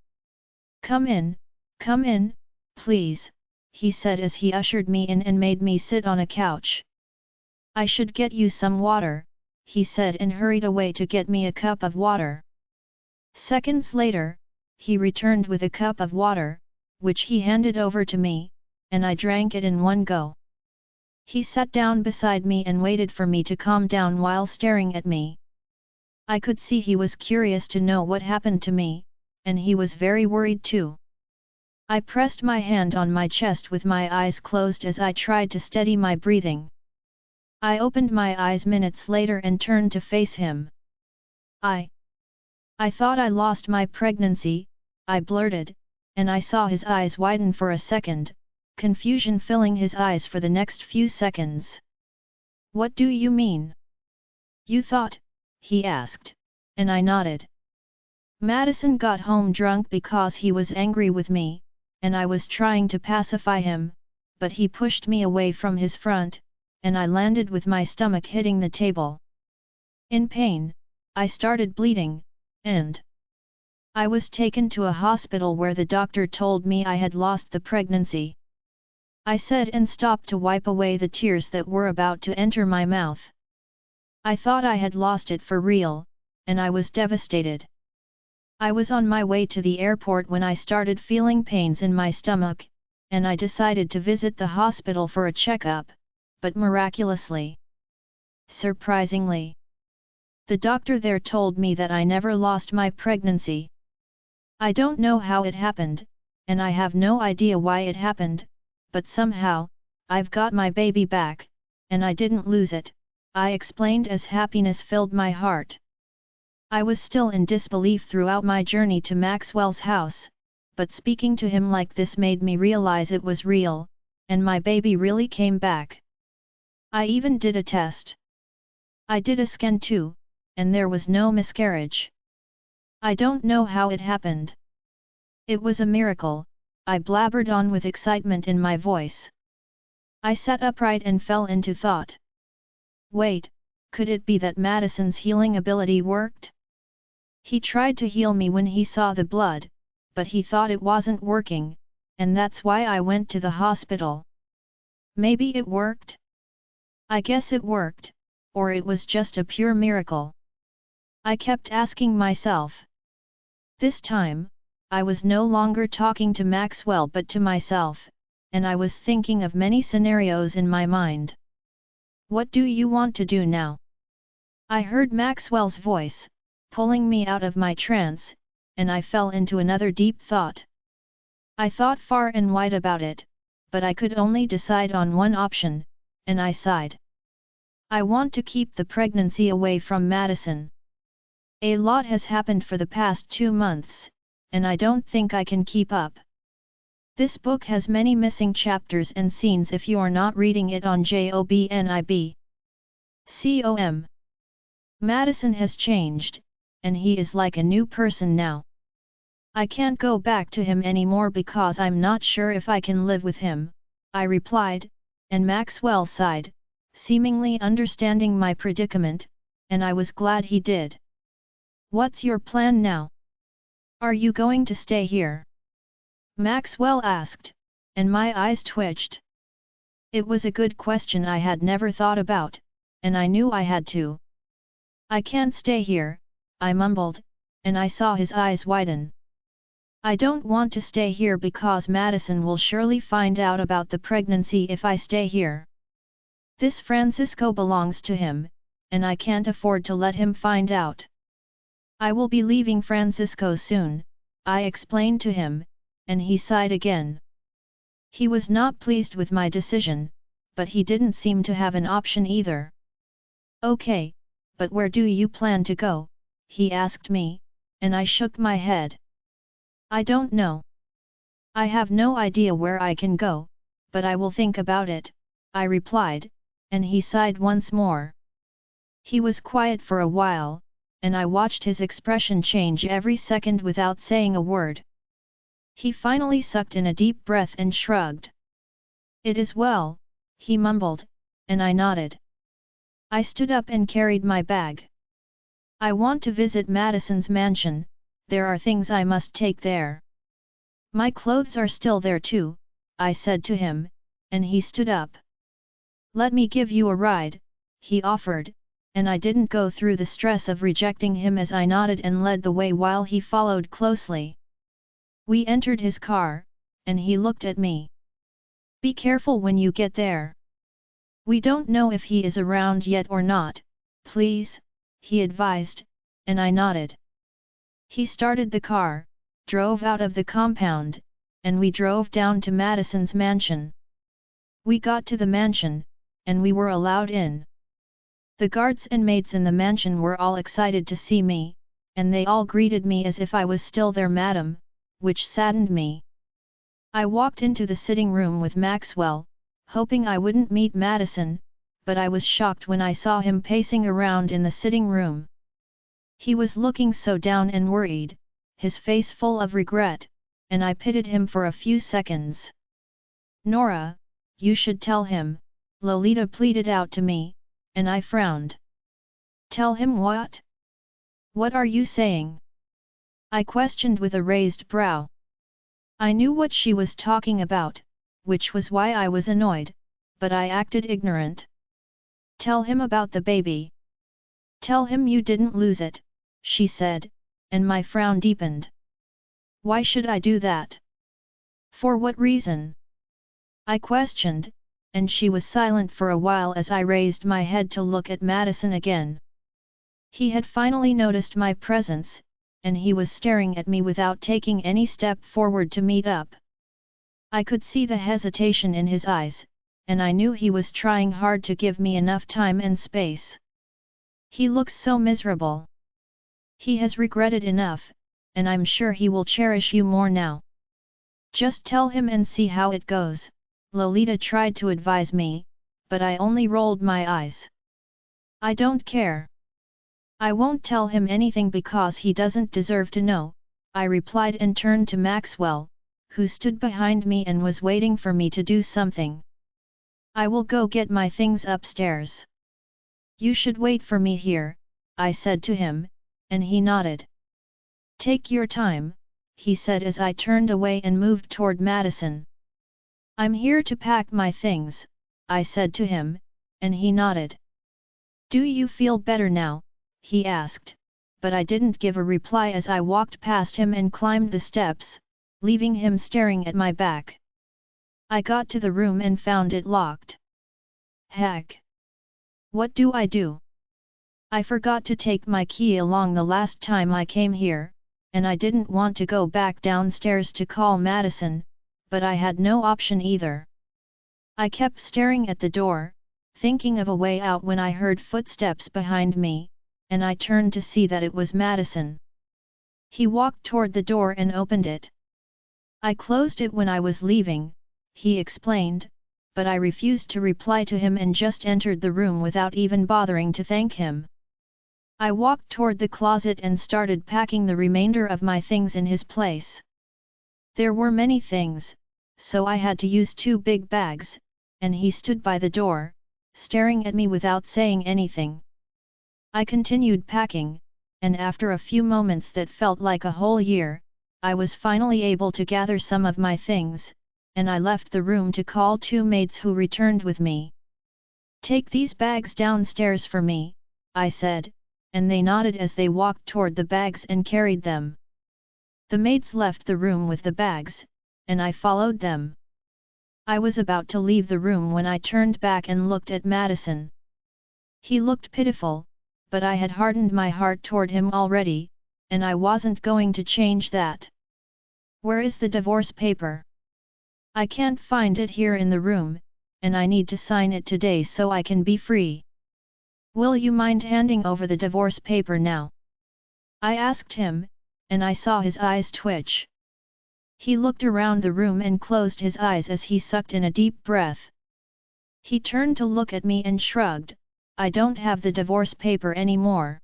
Come in, please," he said as he ushered me in and made me sit on a couch. "I should get you some water," he said and hurried away to get me a cup of water. Seconds later, he returned with a cup of water, which he handed over to me, and I drank it in one go. He sat down beside me and waited for me to calm down while staring at me. I could see he was curious to know what happened to me, and he was very worried too. I pressed my hand on my chest with my eyes closed as I tried to steady my breathing. I opened my eyes minutes later and turned to face him. I thought I lost my pregnancy," I blurted, and I saw his eyes widen for a second, confusion filling his eyes for the next few seconds. "What do you mean?" "You thought?" he asked, and I nodded. "Madison got home drunk because he was angry with me, and I was trying to pacify him, but he pushed me away from his front, and I landed with my stomach hitting the table. In pain, I started bleeding, and I was taken to a hospital where the doctor told me I had lost the pregnancy," I said and stopped to wipe away the tears that were about to enter my mouth. I thought I had lost it for real, and I was devastated. I was on my way to the airport when I started feeling pains in my stomach, and I decided to visit the hospital for a checkup, but miraculously, surprisingly, the doctor there told me that I never lost my pregnancy. I don't know how it happened, and I have no idea why it happened, but somehow, I've got my baby back, and I didn't lose it, I explained as happiness filled my heart. I was still in disbelief throughout my journey to Maxwell's house, but speaking to him like this made me realize it was real, and my baby really came back. I even did a test. I did a scan too, and there was no miscarriage. I don't know how it happened. It was a miracle, I blabbered on with excitement in my voice. I sat upright and fell into thought. Wait, could it be that Madison's healing ability worked? He tried to heal me when he saw the blood, but he thought it wasn't working, and that's why I went to the hospital. Maybe it worked? I guess it worked, or it was just a pure miracle. I kept asking myself. This time, I was no longer talking to Maxwell but to myself, and I was thinking of many scenarios in my mind. What do you want to do now? I heard Maxwell's voice, pulling me out of my trance, and I fell into another deep thought. I thought far and wide about it, but I could only decide on one option, and I sighed. I want to keep the pregnancy away from Madison. A lot has happened for the past 2 months, and I don't think I can keep up. This book has many missing chapters and scenes if you are not reading it on JOBNIB.com. Madison has changed, and he is like a new person now. I can't go back to him anymore because I'm not sure if I can live with him, I replied, and Maxwell sighed, seemingly understanding my predicament, and I was glad he did. What's your plan now? Are you going to stay here? Maxwell asked, and my eyes twitched. It was a good question I had never thought about, and I knew I had to. I can't stay here, I mumbled, and I saw his eyes widen. I don't want to stay here because Madison will surely find out about the pregnancy if I stay here. This Francisco belongs to him, and I can't afford to let him find out. I will be leaving Francisco soon, I explained to him, and he sighed again. He was not pleased with my decision, but he didn't seem to have an option either. Okay, but where do you plan to go? He asked me, and I shook my head. I don't know. I have no idea where I can go, but I will think about it, I replied, and he sighed once more. He was quiet for a while, and I watched his expression change every second without saying a word. He finally sucked in a deep breath and shrugged. It is well, he mumbled, and I nodded. I stood up and carried my bag. I want to visit Madison's mansion, there are things I must take there. My clothes are still there too, I said to him, and he stood up. Let me give you a ride, he offered, and I didn't go through the stress of rejecting him as I nodded and led the way while he followed closely. We entered his car, and he looked at me. Be careful when you get there. We don't know if he is around yet or not, please, he advised, and I nodded. He started the car, drove out of the compound, and we drove down to Madison's mansion. We got to the mansion, and we were allowed in. The guards and maids in the mansion were all excited to see me, and they all greeted me as if I was still their madam, which saddened me. I walked into the sitting room with Maxwell, hoping I wouldn't meet Madison, but I was shocked when I saw him pacing around in the sitting room. He was looking so down and worried, his face full of regret, and I pitied him for a few seconds. Nora, you should tell him, Lolita pleaded out to me, and I frowned. Tell him what? What are you saying? I questioned with a raised brow. I knew what she was talking about, which was why I was annoyed, but I acted ignorant. Tell him about the baby. Tell him you didn't lose it, she said, and my frown deepened. Why should I do that? For what reason? I questioned, and she was silent for a while as I raised my head to look at Madison again. He had finally noticed my presence, and he was staring at me without taking any step forward to meet up. I could see the hesitation in his eyes, and I knew he was trying hard to give me enough time and space. He looks so miserable. He has regretted enough, and I'm sure he will cherish you more now. Just tell him and see how it goes, Lolita tried to advise me, but I only rolled my eyes. I don't care. I won't tell him anything because he doesn't deserve to know, I replied and turned to Maxwell, who stood behind me and was waiting for me to do something. I will go get my things upstairs. You should wait for me here, I said to him, and he nodded. Take your time, he said as I turned away and moved toward Madison. I'm here to pack my things, I said to him, and he nodded. Do you feel better now? He asked, but I didn't give a reply as I walked past him and climbed the steps, leaving him staring at my back. I got to the room and found it locked. Heck! What do I do? I forgot to take my key along the last time I came here, and I didn't want to go back downstairs to call Madison, but I had no option either. I kept staring at the door, thinking of a way out when I heard footsteps behind me, and I turned to see that it was Madison. He walked toward the door and opened it. I closed it when I was leaving, he explained, but I refused to reply to him and just entered the room without even bothering to thank him. I walked toward the closet and started packing the remainder of my things in his place. There were many things, so I had to use 2 big bags, and he stood by the door, staring at me without saying anything. I continued packing, and after a few moments that felt like a whole year, I was finally able to gather some of my things, and I left the room to call 2 maids who returned with me. "Take these bags downstairs for me," I said, and they nodded as they walked toward the bags and carried them. The maids left the room with the bags, and I followed them. I was about to leave the room when I turned back and looked at Madison. He looked pitiful, but I had hardened my heart toward him already, and I wasn't going to change that. "Where is the divorce paper? I can't find it here in the room, and I need to sign it today so I can be free. Will you mind handing over the divorce paper now?" I asked him, and I saw his eyes twitch. He looked around the room and closed his eyes as he sucked in a deep breath. He turned to look at me and shrugged, "I don't have the divorce paper anymore.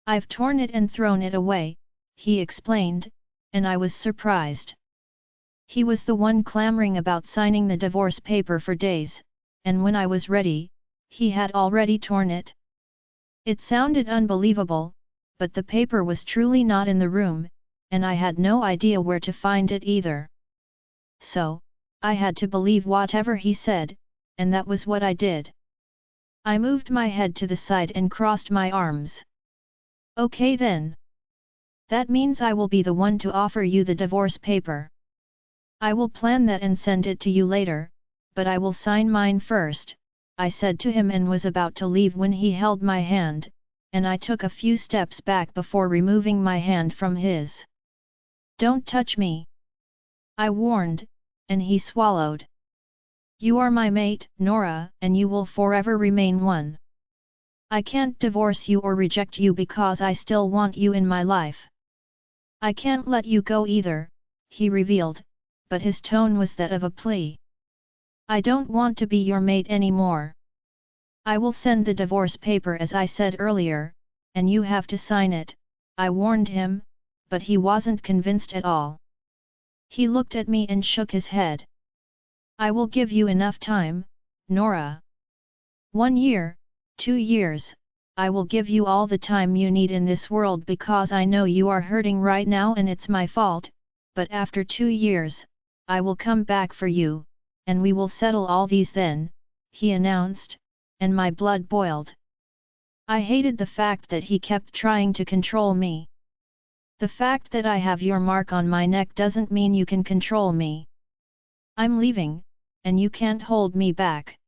I've torn it and thrown it away," he explained, and I was surprised. He was the one clamoring about signing the divorce paper for days, and when I was ready, he had already torn it. It sounded unbelievable, but the paper was truly not in the room, and I had no idea where to find it either. So, I had to believe whatever he said, and that was what I did. I moved my head to the side and crossed my arms. "Okay then. That means I will be the one to offer you the divorce paper. I will plan that and send it to you later, but I will sign mine first," I said to him and was about to leave when he held my hand, and I took a few steps back before removing my hand from his. "Don't touch me," I warned, and he swallowed. "You are my mate, Nora, and you will forever remain one. I can't divorce you or reject you because I still want you in my life. I can't let you go either," he revealed, but his tone was that of a plea. "I don't want to be your mate anymore. I will send the divorce paper as I said earlier, and you have to sign it," I warned him, but he wasn't convinced at all. He looked at me and shook his head. "I will give you enough time, Nora. 1 year, 2 years, I will give you all the time you need in this world because I know you are hurting right now and it's my fault, but after 2 years, I will come back for you, and we will settle all these then," he announced, and my blood boiled. I hated the fact that he kept trying to control me. "The fact that I have your mark on my neck doesn't mean you can control me. I'm leaving, and you can't hold me back.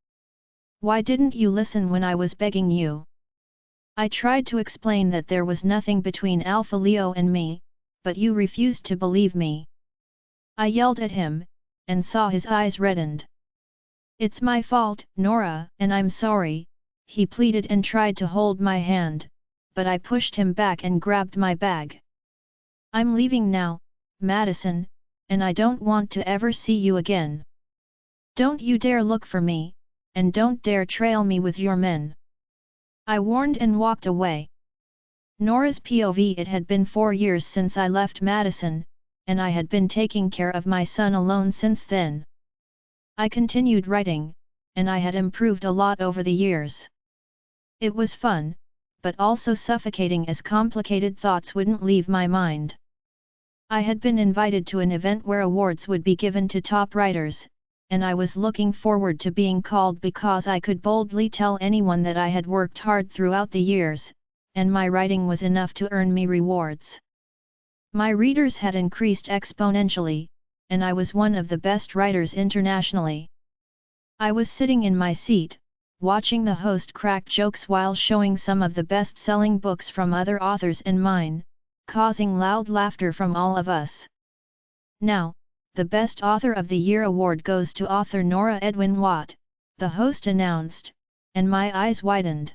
Why didn't you listen when I was begging you?" I tried to explain that there was nothing between Alpha Leo and me, but you refused to believe me. I yelled at him, and saw his eyes reddened. "It's my fault, Nora, and I'm sorry," he pleaded and tried to hold my hand, but I pushed him back and grabbed my bag. "I'm leaving now, Madison, and I don't want to ever see you again. Don't you dare look for me, and don't dare trail me with your men," I warned and walked away. Nora's POV: It had been 4 years since I left Madison, and I had been taking care of my son alone since then. I continued writing, and I had improved a lot over the years. It was fun, but also suffocating as complicated thoughts wouldn't leave my mind. I had been invited to an event where awards would be given to top writers, and I was looking forward to being called because I could boldly tell anyone that I had worked hard throughout the years, and my writing was enough to earn me rewards. My readers had increased exponentially, and I was one of the best writers internationally. I was sitting in my seat, watching the host crack jokes while showing some of the best-selling books from other authors and mine, causing loud laughter from all of us. Now, the Best Author of the Year award goes to author Nora Edwin Watt, the host announced, and my eyes widened.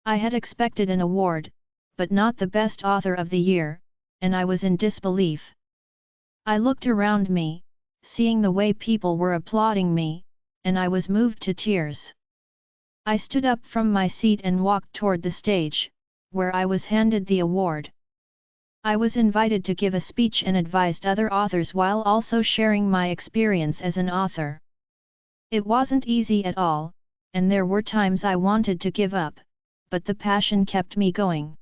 I had expected an award, but not the Best Author of the Year, and I was in disbelief. I looked around me, seeing the way people were applauding me, and I was moved to tears. I stood up from my seat and walked toward the stage, where I was handed the award. I was invited to give a speech and advised other authors while also sharing my experience as an author. It wasn't easy at all, and there were times I wanted to give up, but the passion kept me going.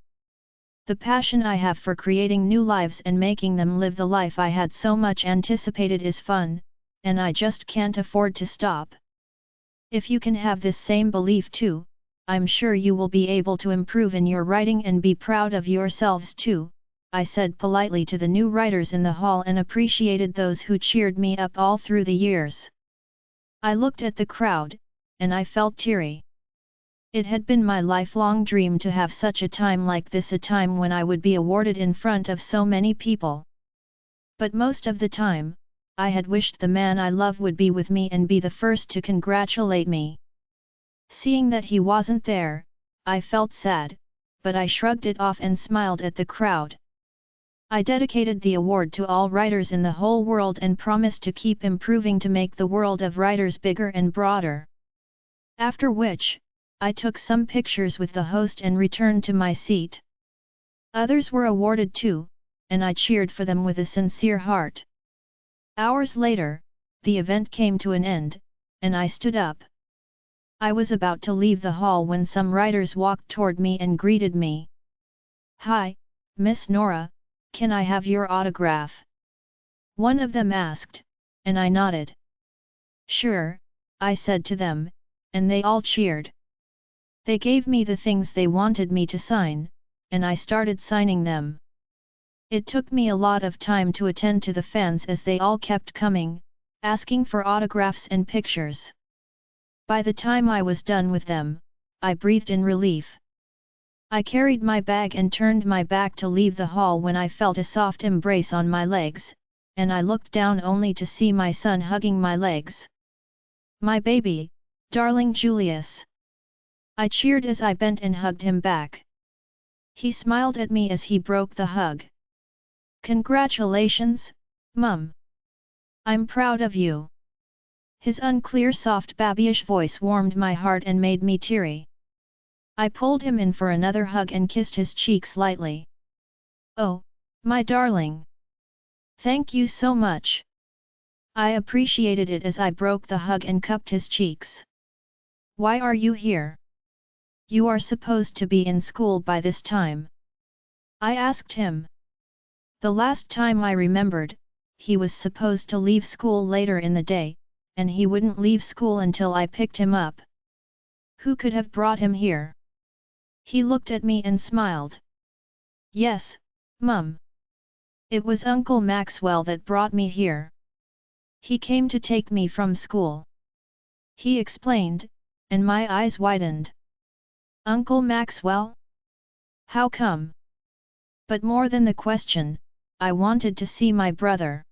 The passion I have for creating new lives and making them live the life I had so much anticipated is fun, and I just can't afford to stop. If you can have this same belief too, I'm sure you will be able to improve in your writing and be proud of yourselves too, I said politely to the new writers in the hall and appreciated those who cheered me up all through the years. I looked at the crowd, and I felt teary. It had been my lifelong dream to have such a time like this, a time when I would be awarded in front of so many people. But most of the time, I had wished the man I love would be with me and be the first to congratulate me. Seeing that he wasn't there, I felt sad, but I shrugged it off and smiled at the crowd. I dedicated the award to all writers in the whole world and promised to keep improving to make the world of writers bigger and broader. After which, I took some pictures with the host and returned to my seat. Others were awarded too, and I cheered for them with a sincere heart. Hours later, the event came to an end, and I stood up. I was about to leave the hall when some writers walked toward me and greeted me. "Hi, Miss Nora, can I have your autograph?" One of them asked, and I nodded. "Sure," I said to them, and they all cheered. They gave me the things they wanted me to sign, and I started signing them. It took me a lot of time to attend to the fans as they all kept coming, asking for autographs and pictures. By the time I was done with them, I breathed in relief. I carried my bag and turned my back to leave the hall when I felt a soft embrace on my legs, and I looked down only to see my son hugging my legs. "My baby, darling Julius!" I cheered as I bent and hugged him back. He smiled at me as he broke the hug. "Congratulations, Mum! I'm proud of you." His unclear soft babyish voice warmed my heart and made me teary. I pulled him in for another hug and kissed his cheeks lightly. "Oh, my darling! Thank you so much!" I appreciated it as I broke the hug and cupped his cheeks. "Why are you here? You are supposed to be in school by this time," I asked him. The last time I remembered, he was supposed to leave school later in the day, and he wouldn't leave school until I picked him up. Who could have brought him here? He looked at me and smiled. "Yes, Mum. It was Uncle Maxwell that brought me here. He came to take me from school," he explained, and my eyes widened. "Uncle Maxwell? How come?" But more than the question, I wanted to see my brother.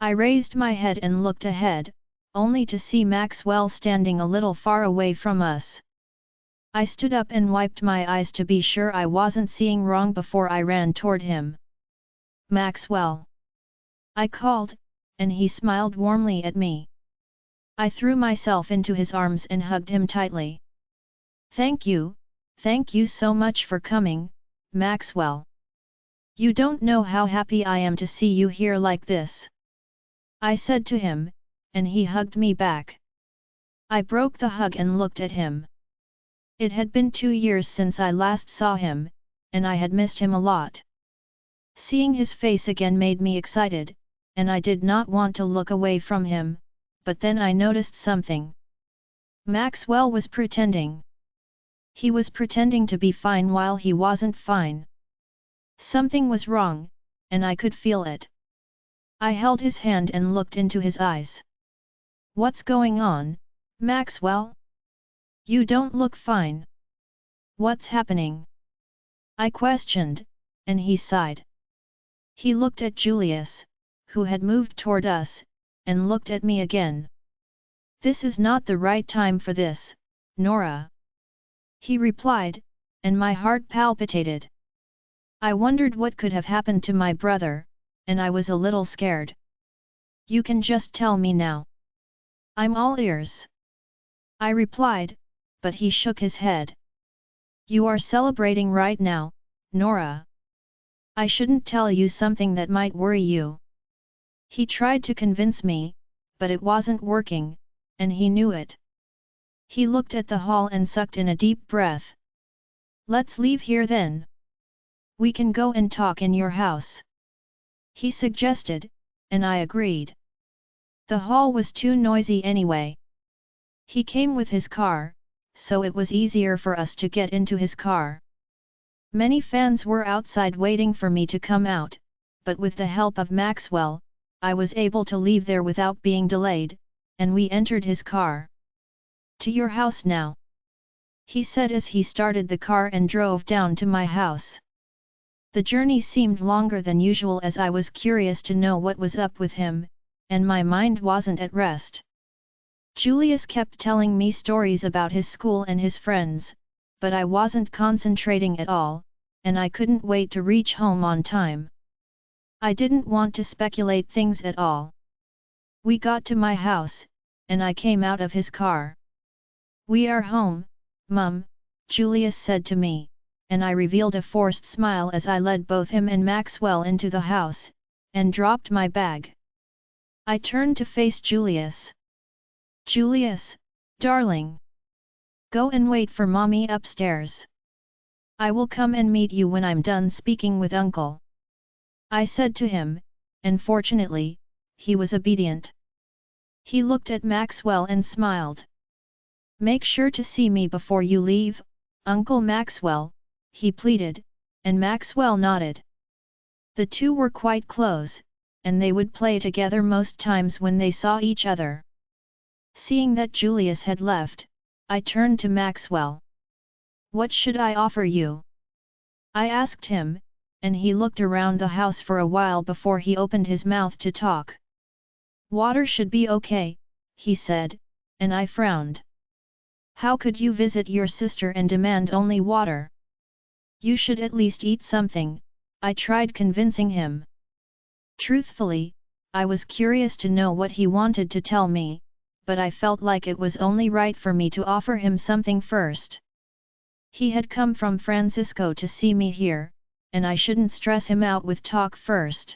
I raised my head and looked ahead, only to see Maxwell standing a little far away from us. I stood up and wiped my eyes to be sure I wasn't seeing wrong before I ran toward him. "Maxwell!" I called, and he smiled warmly at me. I threw myself into his arms and hugged him tightly. Thank you so much for coming, Maxwell. You don't know how happy I am to see you here like this," I said to him, and he hugged me back. I broke the hug and looked at him. It had been 2 years since I last saw him, and I had missed him a lot. Seeing his face again made me excited, and I did not want to look away from him, but then I noticed something. Maxwell was pretending. He was pretending to be fine while he wasn't fine. Something was wrong, and I could feel it. I held his hand and looked into his eyes. What's going on, Maxwell? You don't look fine. What's happening? I questioned, and he sighed. He looked at Julius, who had moved toward us, and looked at me again. This is not the right time for this, Nora. He replied, and my heart palpitated. I wondered what could have happened to my brother, and I was a little scared. You can just tell me now. I'm all ears. I replied, but he shook his head. You are celebrating right now, Nora. I shouldn't tell you something that might worry you. He tried to convince me, but it wasn't working, and he knew it. He looked at the hall and sucked in a deep breath. Let's leave here then. We can go and talk in your house. He suggested, and I agreed. The hall was too noisy anyway. He came with his car, so it was easier for us to get into his car. Many fans were outside waiting for me to come out, but with the help of Maxwell, I was able to leave there without being delayed, and we entered his car. To your house now, he said as he started the car and drove down to my house. The journey seemed longer than usual as I was curious to know what was up with him, and my mind wasn't at rest. Julius kept telling me stories about his school and his friends, but I wasn't concentrating at all, and I couldn't wait to reach home on time. I didn't want to speculate things at all. We got to my house, and I came out of his car. We are home, Mum, Julius said to me, and I revealed a forced smile as I led both him and Maxwell into the house, and dropped my bag. I turned to face Julius. Julius, darling. Go and wait for Mommy upstairs. I will come and meet you when I'm done speaking with Uncle. I said to him, and fortunately, he was obedient. He looked at Maxwell and smiled. Make sure to see me before you leave, Uncle Maxwell, he pleaded, and Maxwell nodded. The two were quite close, and they would play together most times when they saw each other. Seeing that Julius had left, I turned to Maxwell. What should I offer you? I asked him, and he looked around the house for a while before he opened his mouth to talk. Water should be okay, he said, and I frowned. How could you visit your sister and demand only water? You should at least eat something, I tried convincing him. Truthfully, I was curious to know what he wanted to tell me, but I felt like it was only right for me to offer him something first. He had come from Francisco to see me here, and I shouldn't stress him out with talk first.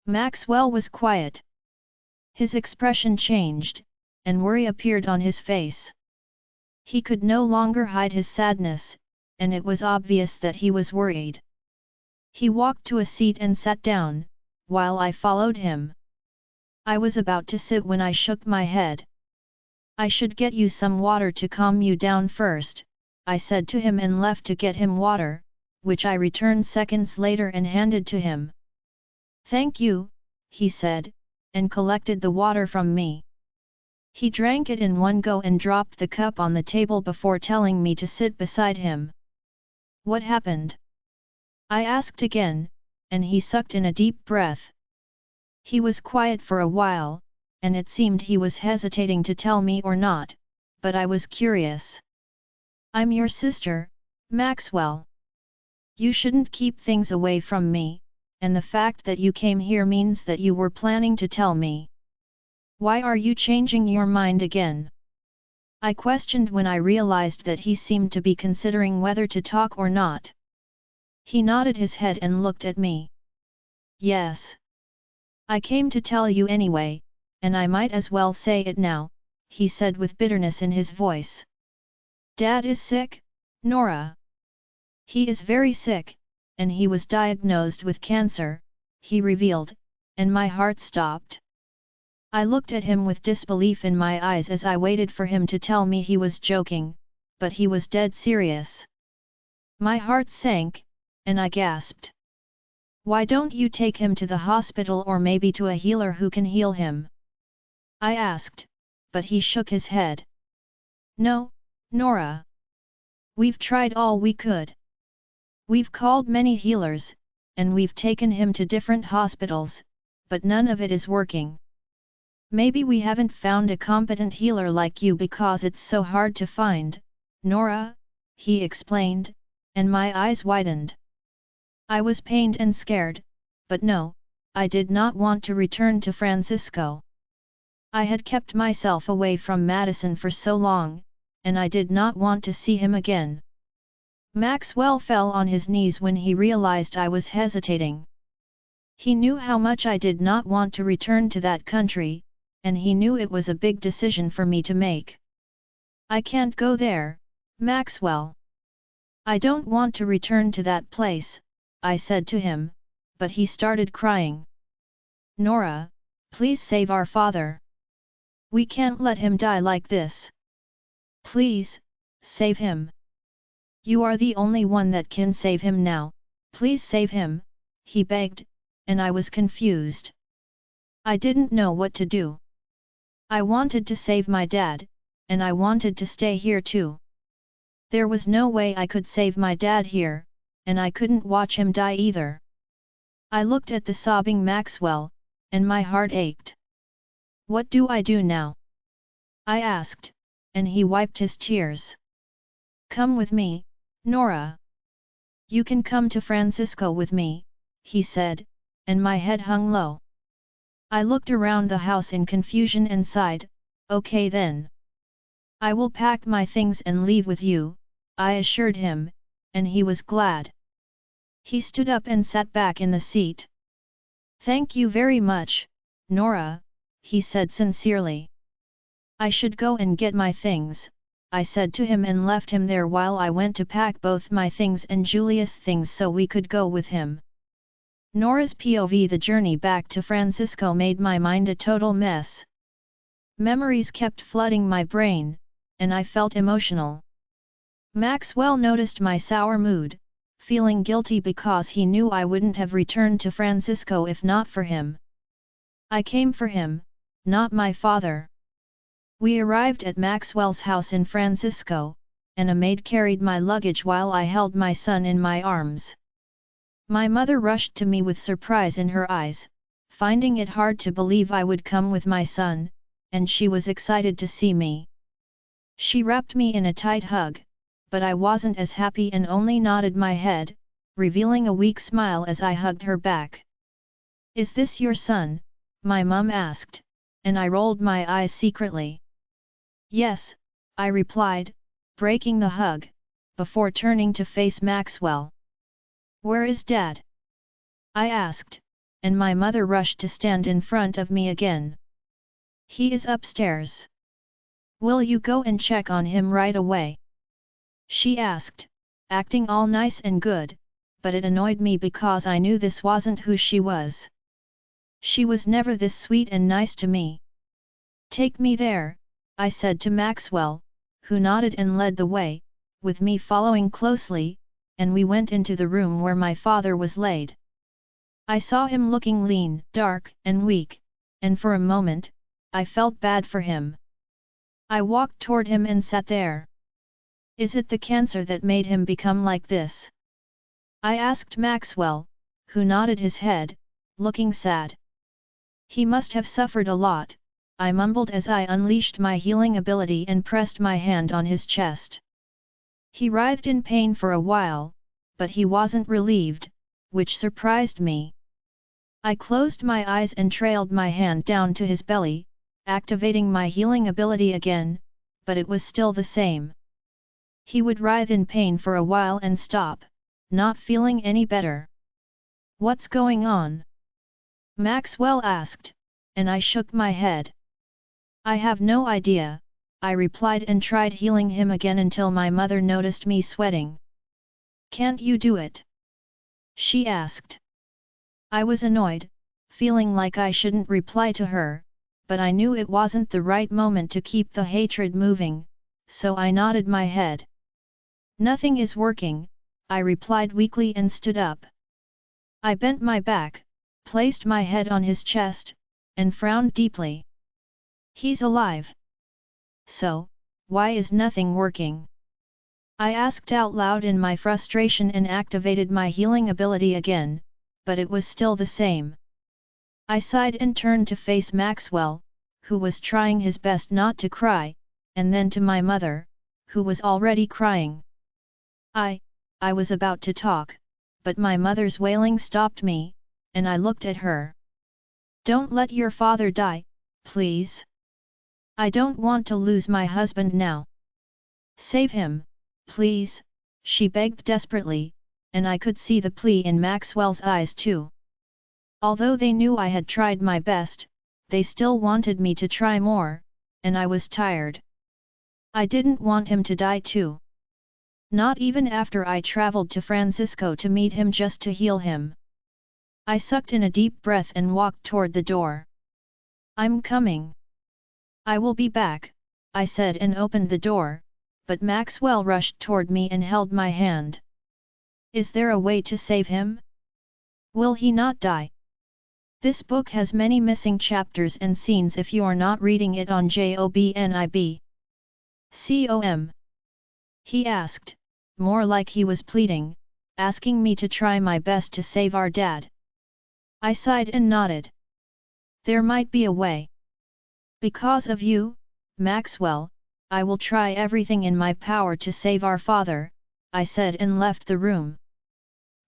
Maxwell was quiet. His expression changed, and worry appeared on his face. He could no longer hide his sadness, and it was obvious that he was worried. He walked to a seat and sat down, while I followed him. I was about to sit when I shook my head. I should get you some water to calm you down first, I said to him and left to get him water, which I returned seconds later and handed to him. Thank you, he said, and collected the water from me. He drank it in one go and dropped the cup on the table before telling me to sit beside him. What happened? I asked again, and he sucked in a deep breath. He was quiet for a while, and it seemed he was hesitating to tell me or not, but I was curious. I'm your sister, Maxwell. You shouldn't keep things away from me, and the fact that you came here means that you were planning to tell me. Why are you changing your mind again? I questioned when I realized that he seemed to be considering whether to talk or not. He nodded his head and looked at me. Yes. I came to tell you anyway, and I might as well say it now, he said with bitterness in his voice. Dad is sick, Nora. He is very sick, and he was diagnosed with cancer, he revealed, and my heart stopped. I looked at him with disbelief in my eyes as I waited for him to tell me he was joking, but he was dead serious. My heart sank, and I gasped. Why don't you take him to the hospital or maybe to a healer who can heal him? I asked, but he shook his head. No, Nora. We've tried all we could. We've called many healers, and we've taken him to different hospitals, but none of it is working. Maybe we haven't found a competent healer like you because it's so hard to find, Nora, he explained, and my eyes widened. I was pained and scared, but no, I did not want to return to Francisco. I had kept myself away from Madison for so long, and I did not want to see him again. Maxwell fell on his knees when he realized I was hesitating. He knew how much I did not want to return to that country, and he knew it was a big decision for me to make. I can't go there, Maxwell. I don't want to return to that place, I said to him, but he started crying. Nora, please save our father. We can't let him die like this. Please, save him. You are the only one that can save him now, please save him, he begged, and I was confused. I didn't know what to do. I wanted to save my dad, and I wanted to stay here too. There was no way I could save my dad here, and I couldn't watch him die either. I looked at the sobbing Maxwell, and my heart ached. What do I do now? I asked, and he wiped his tears. Come with me, Nora. You can come to Francisco with me, he said, and my head hung low. I looked around the house in confusion and sighed, okay then. I will pack my things and leave with you, I assured him, and he was glad. He stood up and sat back in the seat. Thank you very much, Nora, he said sincerely. I should go and get my things, I said to him and left him there while I went to pack both my things and Julia's things so we could go with him. Nora's POV. The journey back to Francisco made my mind a total mess. Memories kept flooding my brain, and I felt emotional. Maxwell noticed my sour mood, feeling guilty because he knew I wouldn't have returned to Francisco if not for him. I came for him, not my father. We arrived at Maxwell's house in Francisco, and a maid carried my luggage while I held my son in my arms. My mother rushed to me with surprise in her eyes, finding it hard to believe I would come with my son, and she was excited to see me. She wrapped me in a tight hug, but I wasn't as happy and only nodded my head, revealing a weak smile as I hugged her back. Is this your son? My mum asked, and I rolled my eyes secretly. Yes, I replied, breaking the hug, before turning to face Maxwell. Where is Dad? I asked, and my mother rushed to stand in front of me again. He is upstairs. Will you go and check on him right away? She asked, acting all nice and good, but it annoyed me because I knew this wasn't who she was. She was never this sweet and nice to me. Take me there, I said to Maxwell, who nodded and led the way, with me following closely, and we went into the room where my father was laid. I saw him looking lean, dark, and weak, and for a moment, I felt bad for him. I walked toward him and sat there. Is it the cancer that made him become like this? I asked Maxwell, who nodded his head, looking sad. He must have suffered a lot, I mumbled as I unleashed my healing ability and pressed my hand on his chest. He writhed in pain for a while, but he wasn't relieved, which surprised me. I closed my eyes and trailed my hand down to his belly, activating my healing ability again, but it was still the same. He would writhe in pain for a while and stop, not feeling any better. What's going on? Maxwell asked, and I shook my head. I have no idea, I replied and tried healing him again until my mother noticed me sweating. Can't you do it? She asked. I was annoyed, feeling like I shouldn't reply to her, but I knew it wasn't the right moment to keep the hatred moving, so I nodded my head. Nothing is working, I replied weakly and stood up. I bent my back, placed my head on his chest, and frowned deeply. He's alive. So, why is nothing working? I asked out loud in my frustration and activated my healing ability again, but it was still the same. I sighed and turned to face Maxwell, who was trying his best not to cry, and then to my mother, who was already crying. I was about to talk, but my mother's wailing stopped me, and I looked at her. Don't let your father die, please. I don't want to lose my husband now. Save him, please, she begged desperately, and I could see the plea in Maxwell's eyes too. Although they knew I had tried my best, they still wanted me to try more, and I was tired. I didn't want him to die too. Not even after I traveled to Francisco to meet him just to heal him. I sucked in a deep breath and walked toward the door. I'm coming. I will be back, I said and opened the door, but Maxwell rushed toward me and held my hand. Is there a way to save him? Will he not die? This book has many missing chapters and scenes if you are not reading it on JOBNIB. Com. He asked, more like he was pleading, asking me to try my best to save our dad. I sighed and nodded. There might be a way. Because of you, Maxwell, I will try everything in my power to save our father, I said and left the room.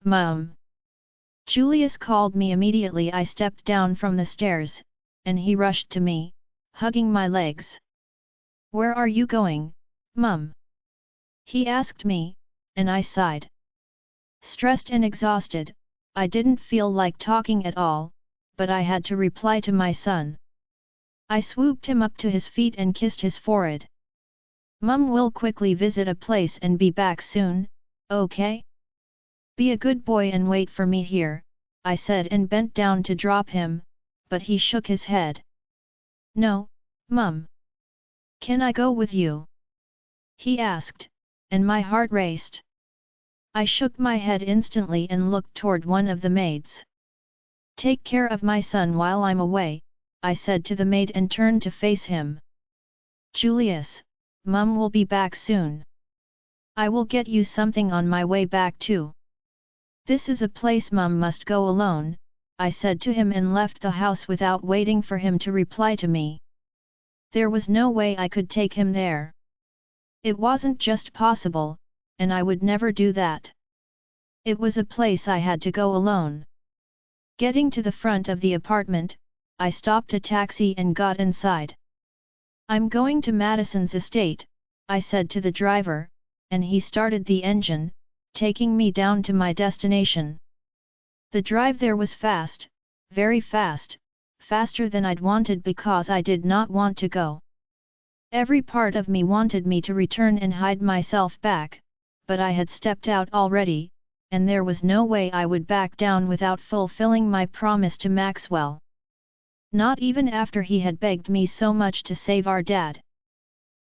Mom. Julius called me immediately. I stepped down from the stairs, and he rushed to me, hugging my legs. Where are you going, Mum? He asked me, and I sighed. Stressed and exhausted, I didn't feel like talking at all, but I had to reply to my son. I swooped him up to his feet and kissed his forehead. Mum will quickly visit a place and be back soon, okay? Be a good boy and wait for me here, I said and bent down to drop him, but he shook his head. No, Mum. Can I go with you? He asked, and my heart raced. I shook my head instantly and looked toward one of the maids. Take care of my son while I'm away, I said to the maid and turned to face him. Julius, Mum will be back soon. I will get you something on my way back too. This is a place Mum must go alone, I said to him and left the house without waiting for him to reply to me. There was no way I could take him there. It wasn't just possible, and I would never do that. It was a place I had to go alone. Getting to the front of the apartment, I stopped a taxi and got inside. I'm going to Madison's estate, I said to the driver, and he started the engine, taking me down to my destination. The drive there was fast, very fast, faster than I'd wanted because I did not want to go. Every part of me wanted me to return and hide myself back, but I had stepped out already, and there was no way I would back down without fulfilling my promise to Maxwell. Not even after he had begged me so much to save our dad.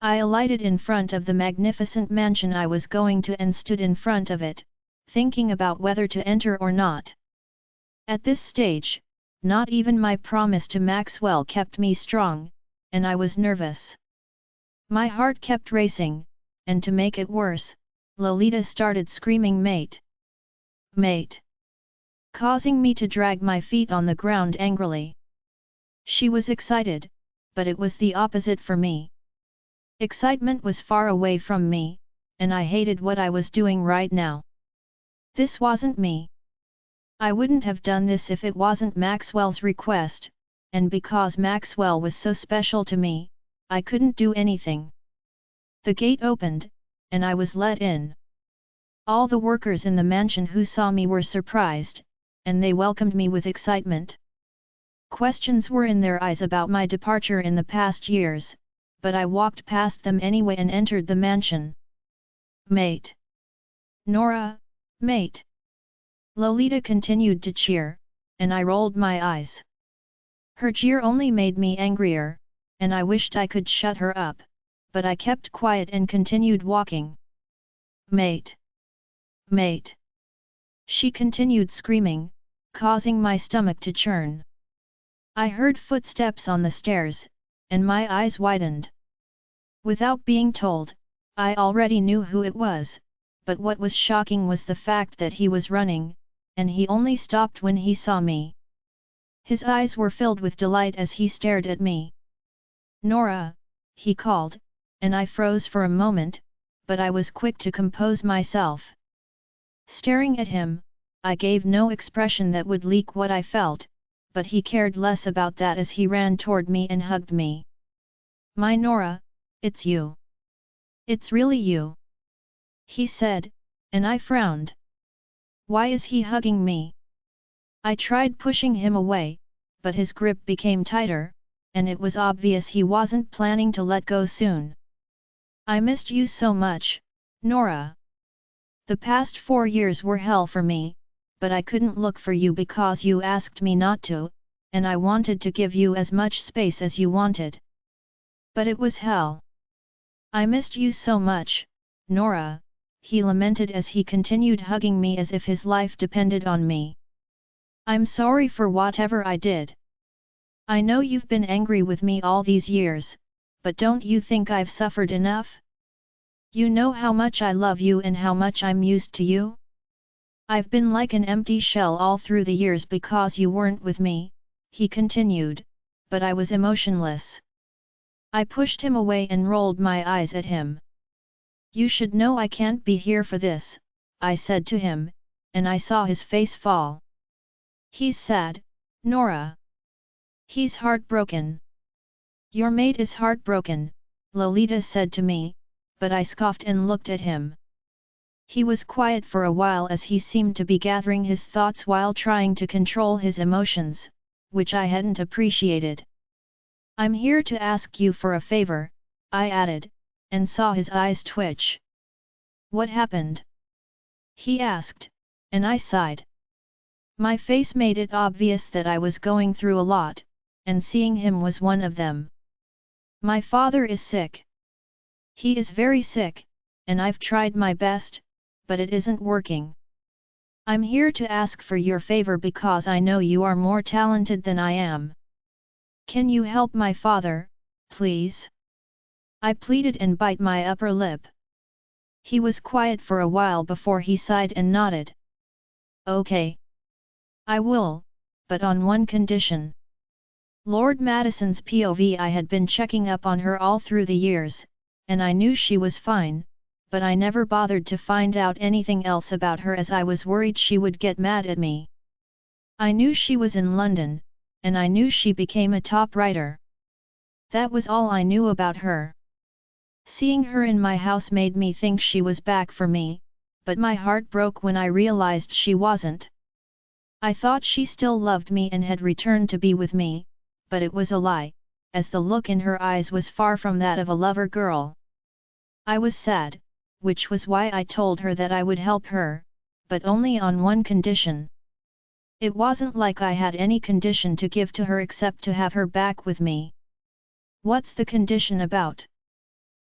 I alighted in front of the magnificent mansion I was going to and stood in front of it, thinking about whether to enter or not. At this stage, not even my promise to Maxwell kept me strong, and I was nervous. My heart kept racing, and to make it worse, Lolita started screaming mate! Mate! Causing me to drag my feet on the ground angrily. She was excited, but it was the opposite for me. Excitement was far away from me, and I hated what I was doing right now. This wasn't me. I wouldn't have done this if it wasn't Maxwell's request, and because Maxwell was so special to me, I couldn't do anything. The gate opened, and I was let in. All the workers in the mansion who saw me were surprised, and they welcomed me with excitement. Questions were in their eyes about my departure in the past years, but I walked past them anyway and entered the mansion. Mate! Nora, mate! Lolita continued to cheer, and I rolled my eyes. Her jeer only made me angrier, and I wished I could shut her up, but I kept quiet and continued walking. Mate! Mate! She continued screaming, causing my stomach to churn. I heard footsteps on the stairs, and my eyes widened. Without being told, I already knew who it was, but what was shocking was the fact that he was running, and he only stopped when he saw me. His eyes were filled with delight as he stared at me. Nora, he called, and I froze for a moment, but I was quick to compose myself. Staring at him, I gave no expression that would leak what I felt, but he cared less about that as he ran toward me and hugged me. My Nora, it's you. It's really you, he said, and I frowned. Why is he hugging me? I tried pushing him away, but his grip became tighter, and it was obvious he wasn't planning to let go soon. I missed you so much, Nora. The past 4 years were hell for me, but I couldn't look for you because you asked me not to, and I wanted to give you as much space as you wanted. But it was hell. I missed you so much, Nora, he lamented as he continued hugging me as if his life depended on me. I'm sorry for whatever I did. I know you've been angry with me all these years, but don't you think I've suffered enough? You know how much I love you and how much I'm used to you? I've been like an empty shell all through the years because you weren't with me, he continued, but I was emotionless. I pushed him away and rolled my eyes at him. You should know I can't be here for this, I said to him, and I saw his face fall. He's sad, Nora. He's heartbroken. Your mate is heartbroken, Lolita said to me, but I scoffed and looked at him. He was quiet for a while as he seemed to be gathering his thoughts while trying to control his emotions, which I hadn't appreciated. I'm here to ask you for a favor, I added, and saw his eyes twitch. What happened? He asked, and I sighed. My face made it obvious that I was going through a lot, and seeing him was one of them. My father is sick. He is very sick, and I've tried my best, but it isn't working. I'm here to ask for your favor because I know you are more talented than I am. Can you help my father, please? I pleaded and bit my upper lip. He was quiet for a while before he sighed and nodded. Okay. I will, but on one condition. Lord Madison's POV. I had been checking up on her all through the years, and I knew she was fine, but I never bothered to find out anything else about her as I was worried she would get mad at me. I knew she was in London, and I knew she became a top writer. That was all I knew about her. Seeing her in my house made me think she was back for me, but my heart broke when I realized she wasn't. I thought she still loved me and had returned to be with me, but it was a lie, as the look in her eyes was far from that of a lover girl. I was sad, which was why I told her that I would help her, but only on one condition. It wasn't like I had any condition to give to her except to have her back with me. What's the condition about?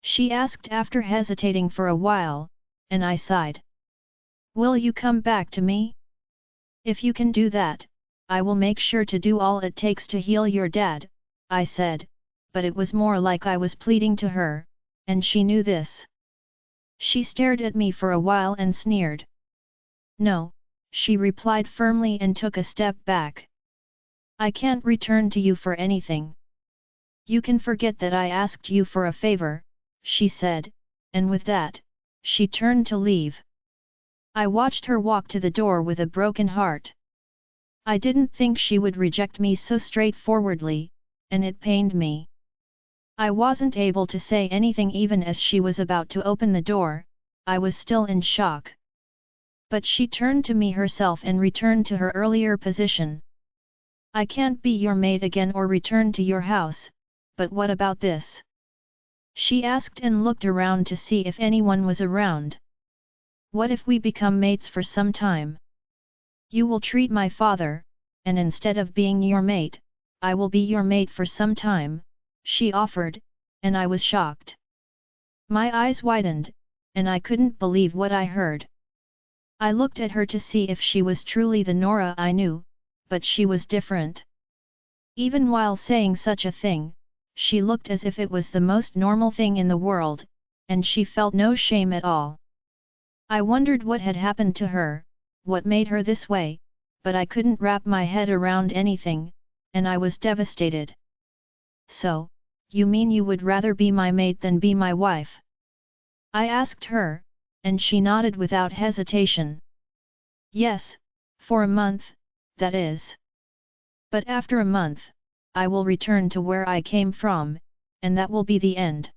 She asked after hesitating for a while, and I sighed. Will you come back to me? If you can do that, I will make sure to do all it takes to heal your dad, I said, but it was more like I was pleading to her, and she knew this. She stared at me for a while and sneered. No, she replied firmly and took a step back. I can't return to you for anything. You can forget that I asked you for a favor, she said, and with that, she turned to leave. I watched her walk to the door with a broken heart. I didn't think she would reject me so straightforwardly, and it pained me. I wasn't able to say anything even as she was about to open the door. I was still in shock. But she turned to me herself and returned to her earlier position. I can't be your maid again or return to your house, but what about this? She asked and looked around to see if anyone was around. What if we become mates for some time? You will treat my father, and instead of being your mate, I will be your mate for some time, she offered, and I was shocked. My eyes widened, and I couldn't believe what I heard. I looked at her to see if she was truly the Nora I knew, but she was different. Even while saying such a thing, she looked as if it was the most normal thing in the world, and she felt no shame at all. I wondered what had happened to her, what made her this way, but I couldn't wrap my head around anything, and I was devastated. So, you mean you would rather be my mate than be my wife? I asked her, and she nodded without hesitation. Yes, for a month, that is. But after a month, I will return to where I came from, and that will be the end.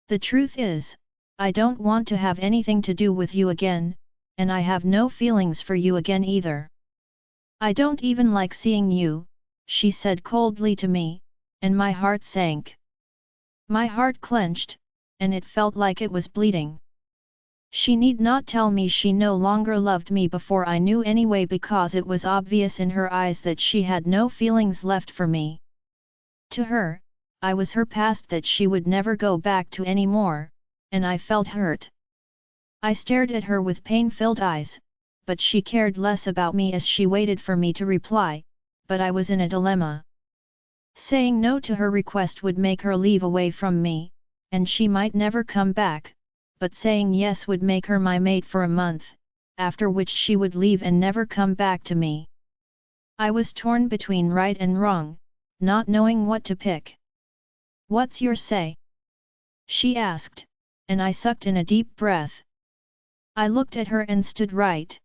The truth is, I don't want to have anything to do with you again, and I have no feelings for you again either. I don't even like seeing you, she said coldly to me, and my heart sank. My heart clenched, and it felt like it was bleeding. She need not tell me she no longer loved me before I knew anyway, because it was obvious in her eyes that she had no feelings left for me. To her, I was her past that she would never go back to anymore, and I felt hurt. I stared at her with pain-filled eyes, but she cared less about me as she waited for me to reply, but I was in a dilemma. Saying no to her request would make her leave away from me, and she might never come back, but saying yes would make her my mate for a month, after which she would leave and never come back to me. I was torn between right and wrong, not knowing what to pick. "What's your say?" she asked, and I sucked in a deep breath. I looked at her and stood right.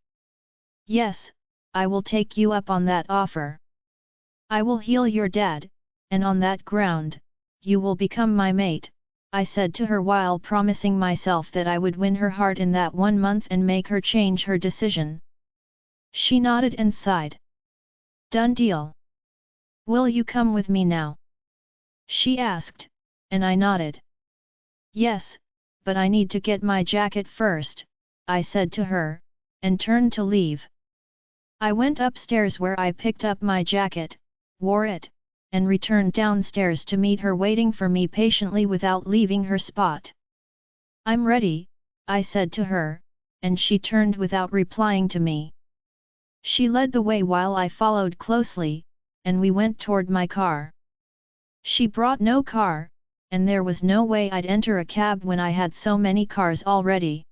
"Yes, I will take you up on that offer. I will heal your dad, and on that ground, you will become my mate," I said to her while promising myself that I would win her heart in that 1 month and make her change her decision. She nodded and sighed. "Done deal. Will you come with me now?" she asked, and I nodded. "Yes, but I need to get my jacket first," I said to her, and turned to leave. I went upstairs where I picked up my jacket, wore it, and returned downstairs to meet her waiting for me patiently without leaving her spot. "I'm ready," I said to her, and she turned without replying to me. She led the way while I followed closely, and we went toward my car. She brought no car, and there was no way I'd enter a cab when I had so many cars already.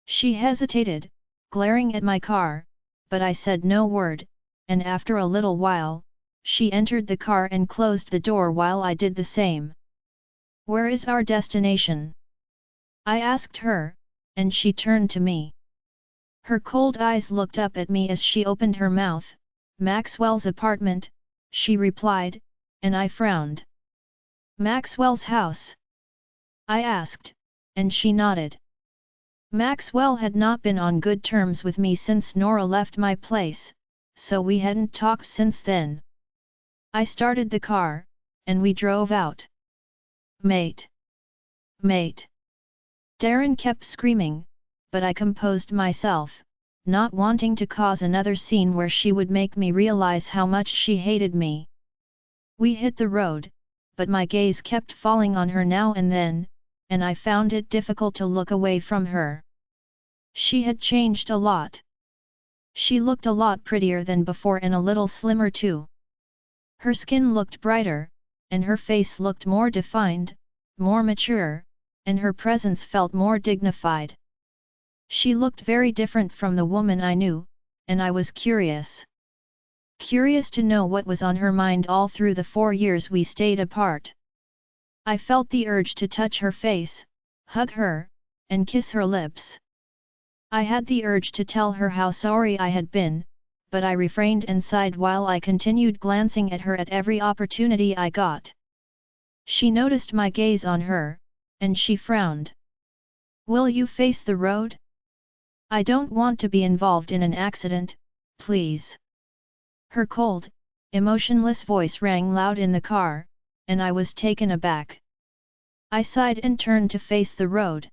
She hesitated, glaring at my car, but I said no word, and after a little while, she entered the car and closed the door while I did the same. "Where is our destination?" I asked her, and she turned to me. Her cold eyes looked up at me as she opened her mouth. "Maxwell's apartment," she replied, and I frowned. "Maxwell's house?" I asked, and she nodded. Maxwell had not been on good terms with me since Nora left my place, so we hadn't talked since then. I started the car, and we drove out. "Mate! Mate!" Darren kept screaming, but I composed myself, not wanting to cause another scene where she would make me realize how much she hated me. We hit the road, but my gaze kept falling on her now and then, and I found it difficult to look away from her. She had changed a lot. She looked a lot prettier than before and a little slimmer too. Her skin looked brighter, and her face looked more defined, more mature, and her presence felt more dignified. She looked very different from the woman I knew, and I was curious. Curious to know what was on her mind all through the 4 years we stayed apart. I felt the urge to touch her face, hug her, and kiss her lips. I had the urge to tell her how sorry I had been, but I refrained and sighed while I continued glancing at her at every opportunity I got. She noticed my gaze on her, and she frowned. "Will you face the road? I don't want to be involved in an accident, please." Her cold, emotionless voice rang loud in the car, and I was taken aback. I sighed and turned to face the road.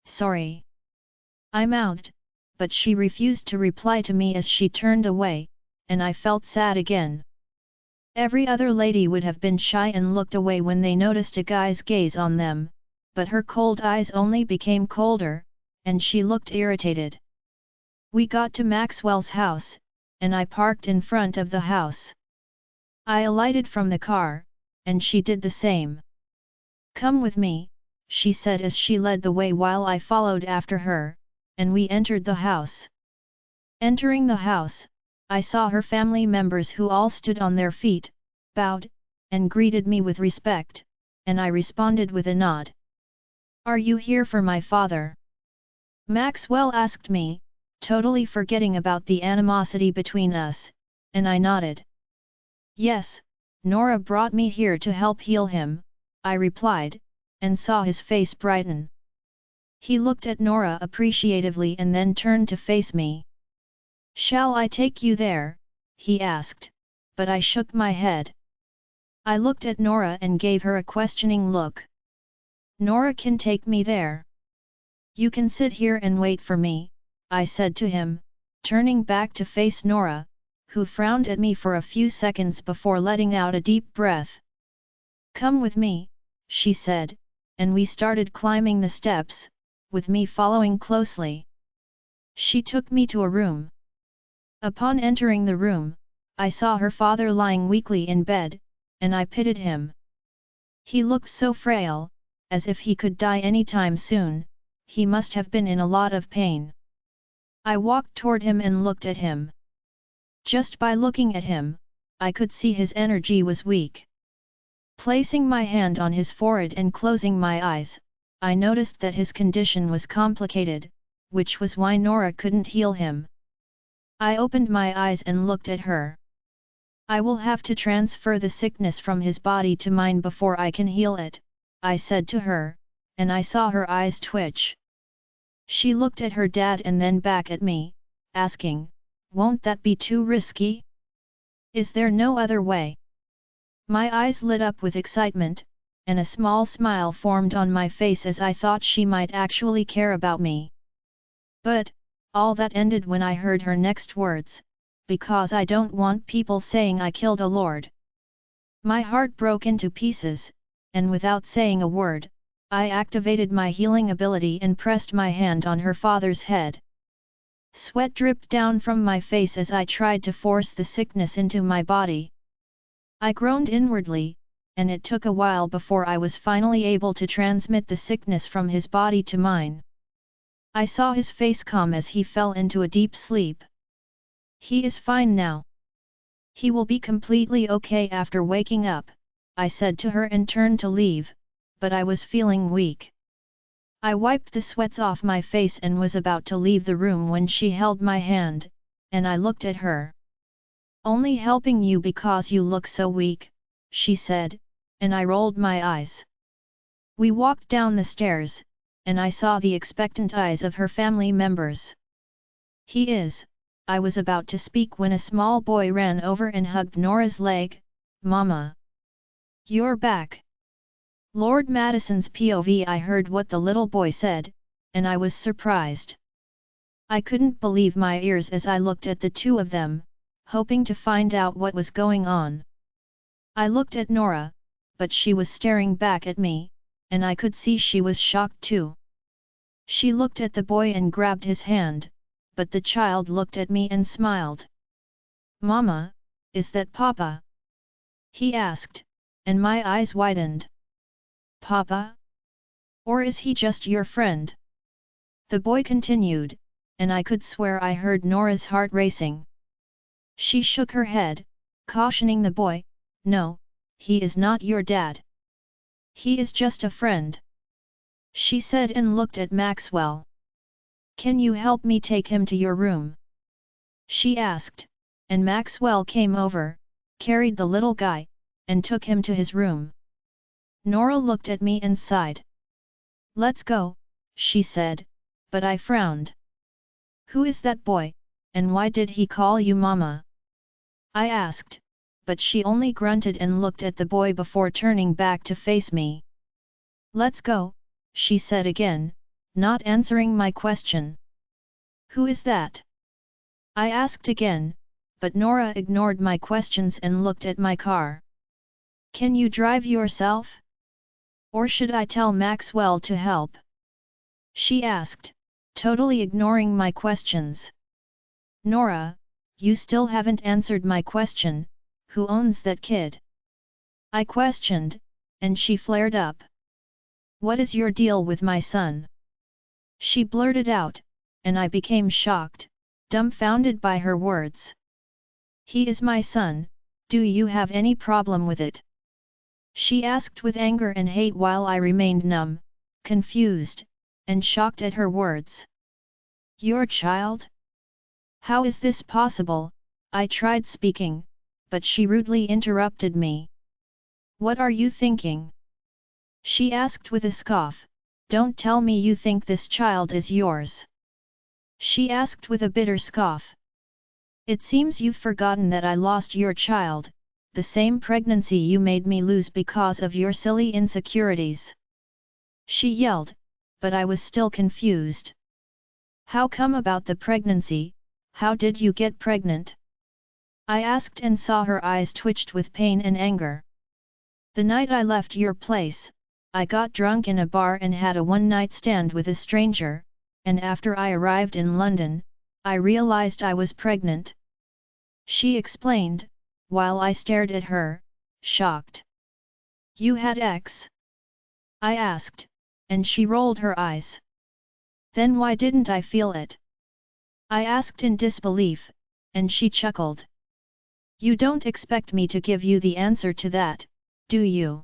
"Sorry," I mouthed, but she refused to reply to me as she turned away, and I felt sad again. Every other lady would have been shy and looked away when they noticed a guy's gaze on them, but her cold eyes only became colder, and she looked irritated. We got to Maxwell's house, and I parked in front of the house. I alighted from the car, and she did the same. "Come with me," she said as she led the way while I followed after her, and we entered the house. Entering the house, I saw her family members who all stood on their feet, bowed, and greeted me with respect, and I responded with a nod. "Are you here for my father?" Maxwell asked me, totally forgetting about the animosity between us, and I nodded. "Yes, Nora brought me here to help heal him," I replied, and saw his face brighten. He looked at Nora appreciatively and then turned to face me. "Shall I take you there?" he asked, but I shook my head. I looked at Nora and gave her a questioning look. "Nora can take me there. You can sit here and wait for me," I said to him, turning back to face Nora, who frowned at me for a few seconds before letting out a deep breath. "Come with me," she said, and we started climbing the steps, with me following closely. She took me to a room. Upon entering the room, I saw her father lying weakly in bed, and I pitied him. He looked so frail, as if he could die any time soon. He must have been in a lot of pain. I walked toward him and looked at him. Just by looking at him, I could see his energy was weak. Placing my hand on his forehead and closing my eyes, I noticed that his condition was complicated, which was why Nora couldn't heal him. I opened my eyes and looked at her. "I will have to transfer the sickness from his body to mine before I can heal it," I said to her, and I saw her eyes twitch. She looked at her dad and then back at me, asking, "Won't that be too risky? Is there no other way?" My eyes lit up with excitement, and a small smile formed on my face as I thought she might actually care about me. But, all that ended when I heard her next words, "Because I don't want people saying I killed a lord." My heart broke into pieces, and without saying a word, I activated my healing ability and pressed my hand on her father's head. Sweat dripped down from my face as I tried to force the sickness into my body. I groaned inwardly, and it took a while before I was finally able to transmit the sickness from his body to mine. I saw his face calm as he fell into a deep sleep. "He is fine now. He will be completely okay after waking up," I said to her and turned to leave, but I was feeling weak. I wiped the sweats off my face and was about to leave the room when she held my hand, and I looked at her. "Only helping you because you look so weak," she said, and I rolled my eyes. We walked down the stairs, and I saw the expectant eyes of her family members. "He is," I was about to speak when a small boy ran over and hugged Nora's leg. "Mama! You're back!" Lord Madison's POV. I heard what the little boy said, and I was surprised. I couldn't believe my ears as I looked at the two of them, hoping to find out what was going on. I looked at Nora, but she was staring back at me, and I could see she was shocked too. She looked at the boy and grabbed his hand, but the child looked at me and smiled. "Mama, is that Papa?" he asked, and my eyes widened. "Papa? Or is he just your friend?" the boy continued, and I could swear I heard Nora's heart racing. She shook her head, cautioning the boy, "No, he is not your dad. He is just a friend," she said and looked at Maxwell. "Can you help me take him to your room?" she asked, and Maxwell came over, carried the little guy, and took him to his room. Nora looked at me and sighed. "Let's go," she said, but I frowned. "Who is that boy, and why did he call you Mama?" I asked, but she only grunted and looked at the boy before turning back to face me. "Let's go," she said again, not answering my question. "Who is that?" I asked again, but Nora ignored my questions and looked at my car. "Can you drive yourself?" Or should I tell Maxwell to help? She asked, totally ignoring my questions. Nora, you still haven't answered my question, who owns that kid? I questioned, and she flared up. What is your deal with my son? She blurted out, and I became shocked, dumbfounded by her words. He is my son, do you have any problem with it? She asked with anger and hate while I remained numb, confused, and shocked at her words. Your child? How is this possible? I tried speaking, but she rudely interrupted me. What are you thinking? She asked with a scoff. Don't tell me you think this child is yours. She asked with a bitter scoff. It seems you've forgotten that I lost your child, the same pregnancy you made me lose because of your silly insecurities. She yelled, but I was still confused. How come about the pregnancy? How did you get pregnant? I asked and saw her eyes twitched with pain and anger. The night I left your place, I got drunk in a bar and had a one-night stand with a stranger, and after I arrived in London, I realized I was pregnant. She explained, while I stared at her, shocked. You had X? I asked, and she rolled her eyes. Then why didn't I feel it? I asked in disbelief, and she chuckled. You don't expect me to give you the answer to that, do you?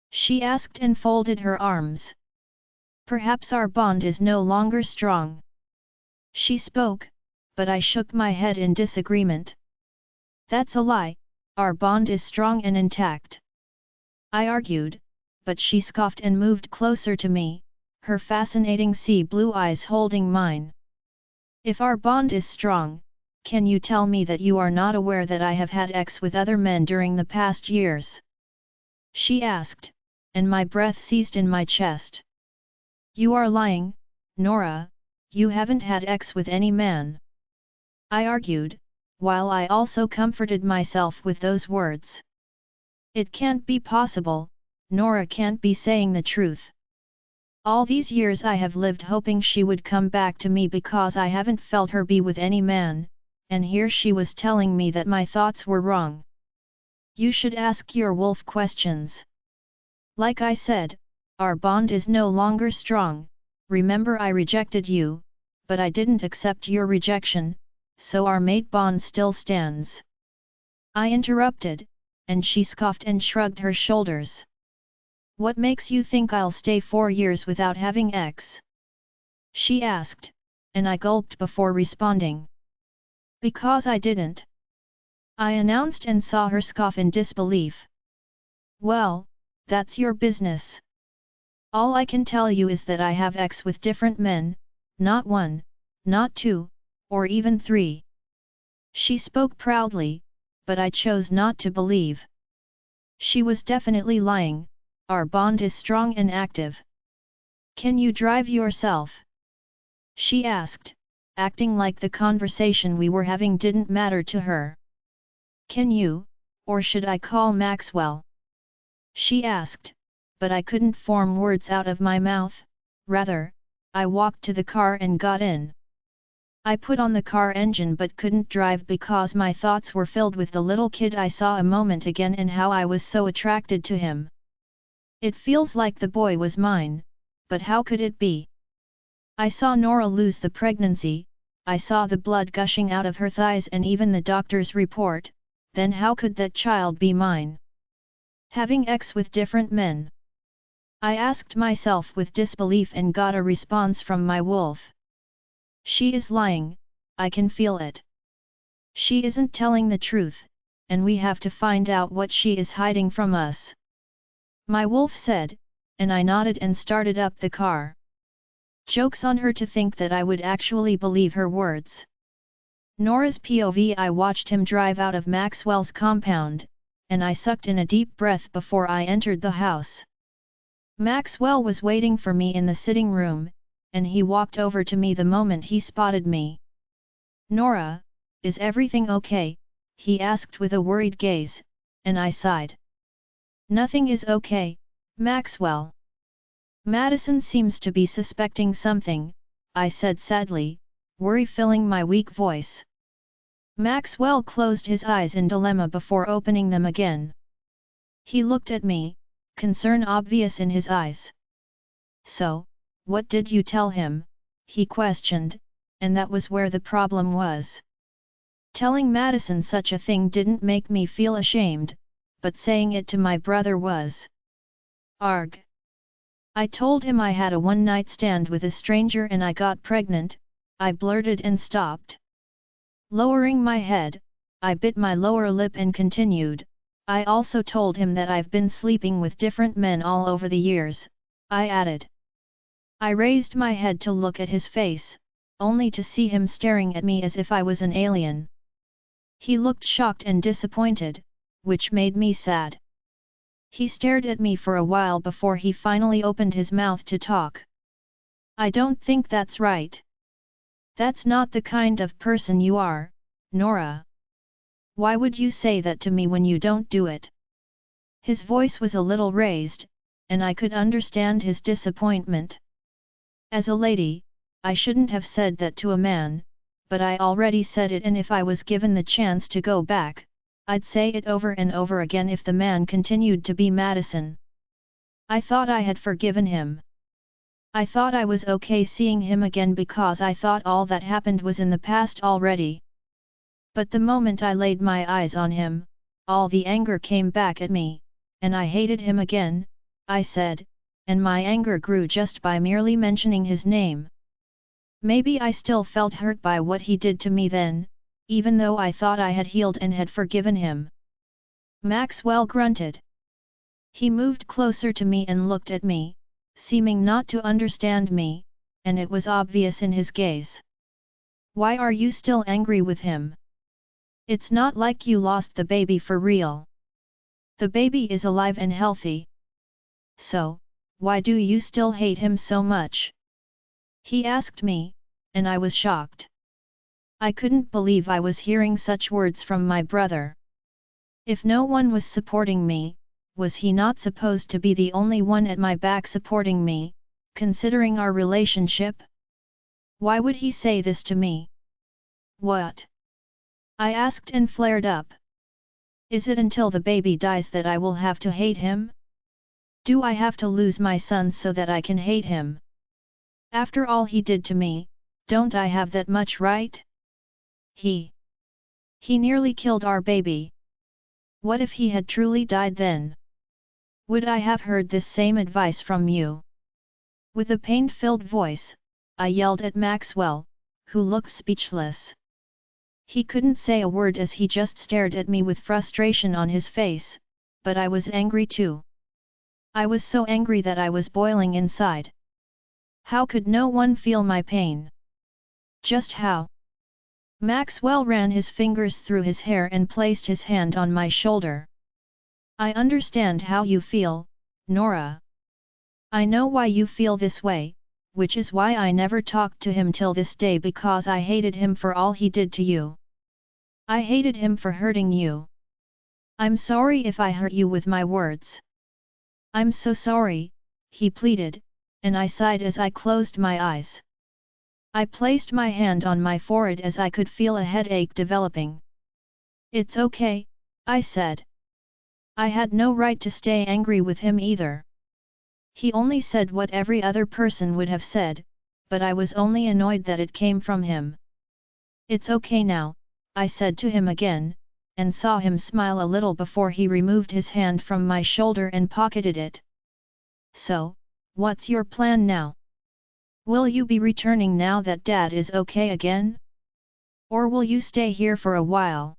She asked and folded her arms. Perhaps our bond is no longer strong. She spoke, but I shook my head in disagreement. That's a lie, our bond is strong and intact. I argued, but she scoffed and moved closer to me, her fascinating sea blue eyes holding mine. If our bond is strong, can you tell me that you are not aware that I have had sex with other men during the past years? She asked, and my breath seized in my chest. You are lying, Nora, you haven't had sex with any man. I argued, while I also comforted myself with those words. It can't be possible, Nora can't be saying the truth. All these years I have lived hoping she would come back to me because I haven't felt her be with any man, and here she was telling me that my thoughts were wrong. You should ask your wolf questions. Like I said, our bond is no longer strong, remember I rejected you, but I didn't accept your rejection, so our mate bond still stands. I interrupted, and she scoffed and shrugged her shoulders. What makes you think I'll stay 4 years without having sex? She asked, and I gulped before responding. Because I didn't. I announced and saw her scoff in disbelief. Well, that's your business. All I can tell you is that I have sex with different men, not 1, not 2, or even 3. She spoke proudly, but I chose not to believe. She was definitely lying, our bond is strong and active. Can you drive yourself? She asked, acting like the conversation we were having didn't matter to her. Can you, or should I call Maxwell? She asked, but I couldn't form words out of my mouth, rather, I walked to the car and got in. I put on the car engine but couldn't drive because my thoughts were filled with the little kid I saw a moment again and how I was so attracted to him. It feels like the boy was mine, but how could it be? I saw Nora lose the pregnancy, I saw the blood gushing out of her thighs and even the doctor's report, then how could that child be mine? Having sex with different men? I asked myself with disbelief and got a response from my wolf. She is lying, I can feel it. She isn't telling the truth, and we have to find out what she is hiding from us. My wolf said, and I nodded and started up the car. Joke's on her to think that I would actually believe her words. Nora's POV. I watched him drive out of Maxwell's compound, and I sucked in a deep breath before I entered the house. Maxwell was waiting for me in the sitting room, and he walked over to me the moment he spotted me. Nora, is everything okay? He asked with a worried gaze, and I sighed. Nothing is okay, Maxwell. Madison seems to be suspecting something, I said sadly, worry filling my weak voice. Maxwell closed his eyes in dilemma before opening them again. He looked at me, concern obvious in his eyes. So, what did you tell him? He questioned, and that was where the problem was. Telling Madison such a thing didn't make me feel ashamed, but saying it to my brother was. Arg. I told him I had a one-night stand with a stranger and I got pregnant, I blurted and stopped. Lowering my head, I bit my lower lip and continued, I also told him that I've been sleeping with different men all over the years, I added. I raised my head to look at his face, only to see him staring at me as if I was an alien. He looked shocked and disappointed, which made me sad. He stared at me for a while before he finally opened his mouth to talk. I don't think that's right. That's not the kind of person you are, Nora. Why would you say that to me when you don't do it? His voice was a little raised, and I could understand his disappointment. As a lady, I shouldn't have said that to a man, but I already said it, and if I was given the chance to go back, I'd say it over and over again if the man continued to be Madison. I thought I had forgiven him. I thought I was okay seeing him again because I thought all that happened was in the past already. But the moment I laid my eyes on him, all the anger came back at me, and I hated him again, I said, and my anger grew just by merely mentioning his name. Maybe I still felt hurt by what he did to me then, even though I thought I had healed and had forgiven him. Maxwell grunted. He moved closer to me and looked at me, seeming not to understand me, and it was obvious in his gaze. Why are you still angry with him? It's not like you lost the baby for real. The baby is alive and healthy. So, why do you still hate him so much? He asked me, and I was shocked. I couldn't believe I was hearing such words from my brother. If no one was supporting me, was he not supposed to be the only one at my back supporting me, considering our relationship? Why would he say this to me? What? I asked and flared up. Is it until the baby dies that I will have to hate him? Do I have to lose my son so that I can hate him? After all he did to me, don't I have that much right? He nearly killed our baby. What if he had truly died then? Would I have heard this same advice from you? With a pain-filled voice, I yelled at Maxwell, who looked speechless. He couldn't say a word as he just stared at me with frustration on his face, but I was angry too. I was so angry that I was boiling inside. How could no one feel my pain? Just how? Maxwell ran his fingers through his hair and placed his hand on my shoulder. I understand how you feel, Nora. I know why you feel this way, which is why I never talked to him till this day, because I hated him for all he did to you. I hated him for hurting you. I'm sorry if I hurt you with my words. I'm so sorry, he pleaded, and I sighed as I closed my eyes. I placed my hand on my forehead as I could feel a headache developing. It's okay, I said. I had no right to stay angry with him either. He only said what every other person would have said, but I was only annoyed that it came from him. It's okay now, I said to him again, and saw him smile a little before he removed his hand from my shoulder and pocketed it. So, what's your plan now? Will you be returning now that Dad is okay again? Or will you stay here for a while?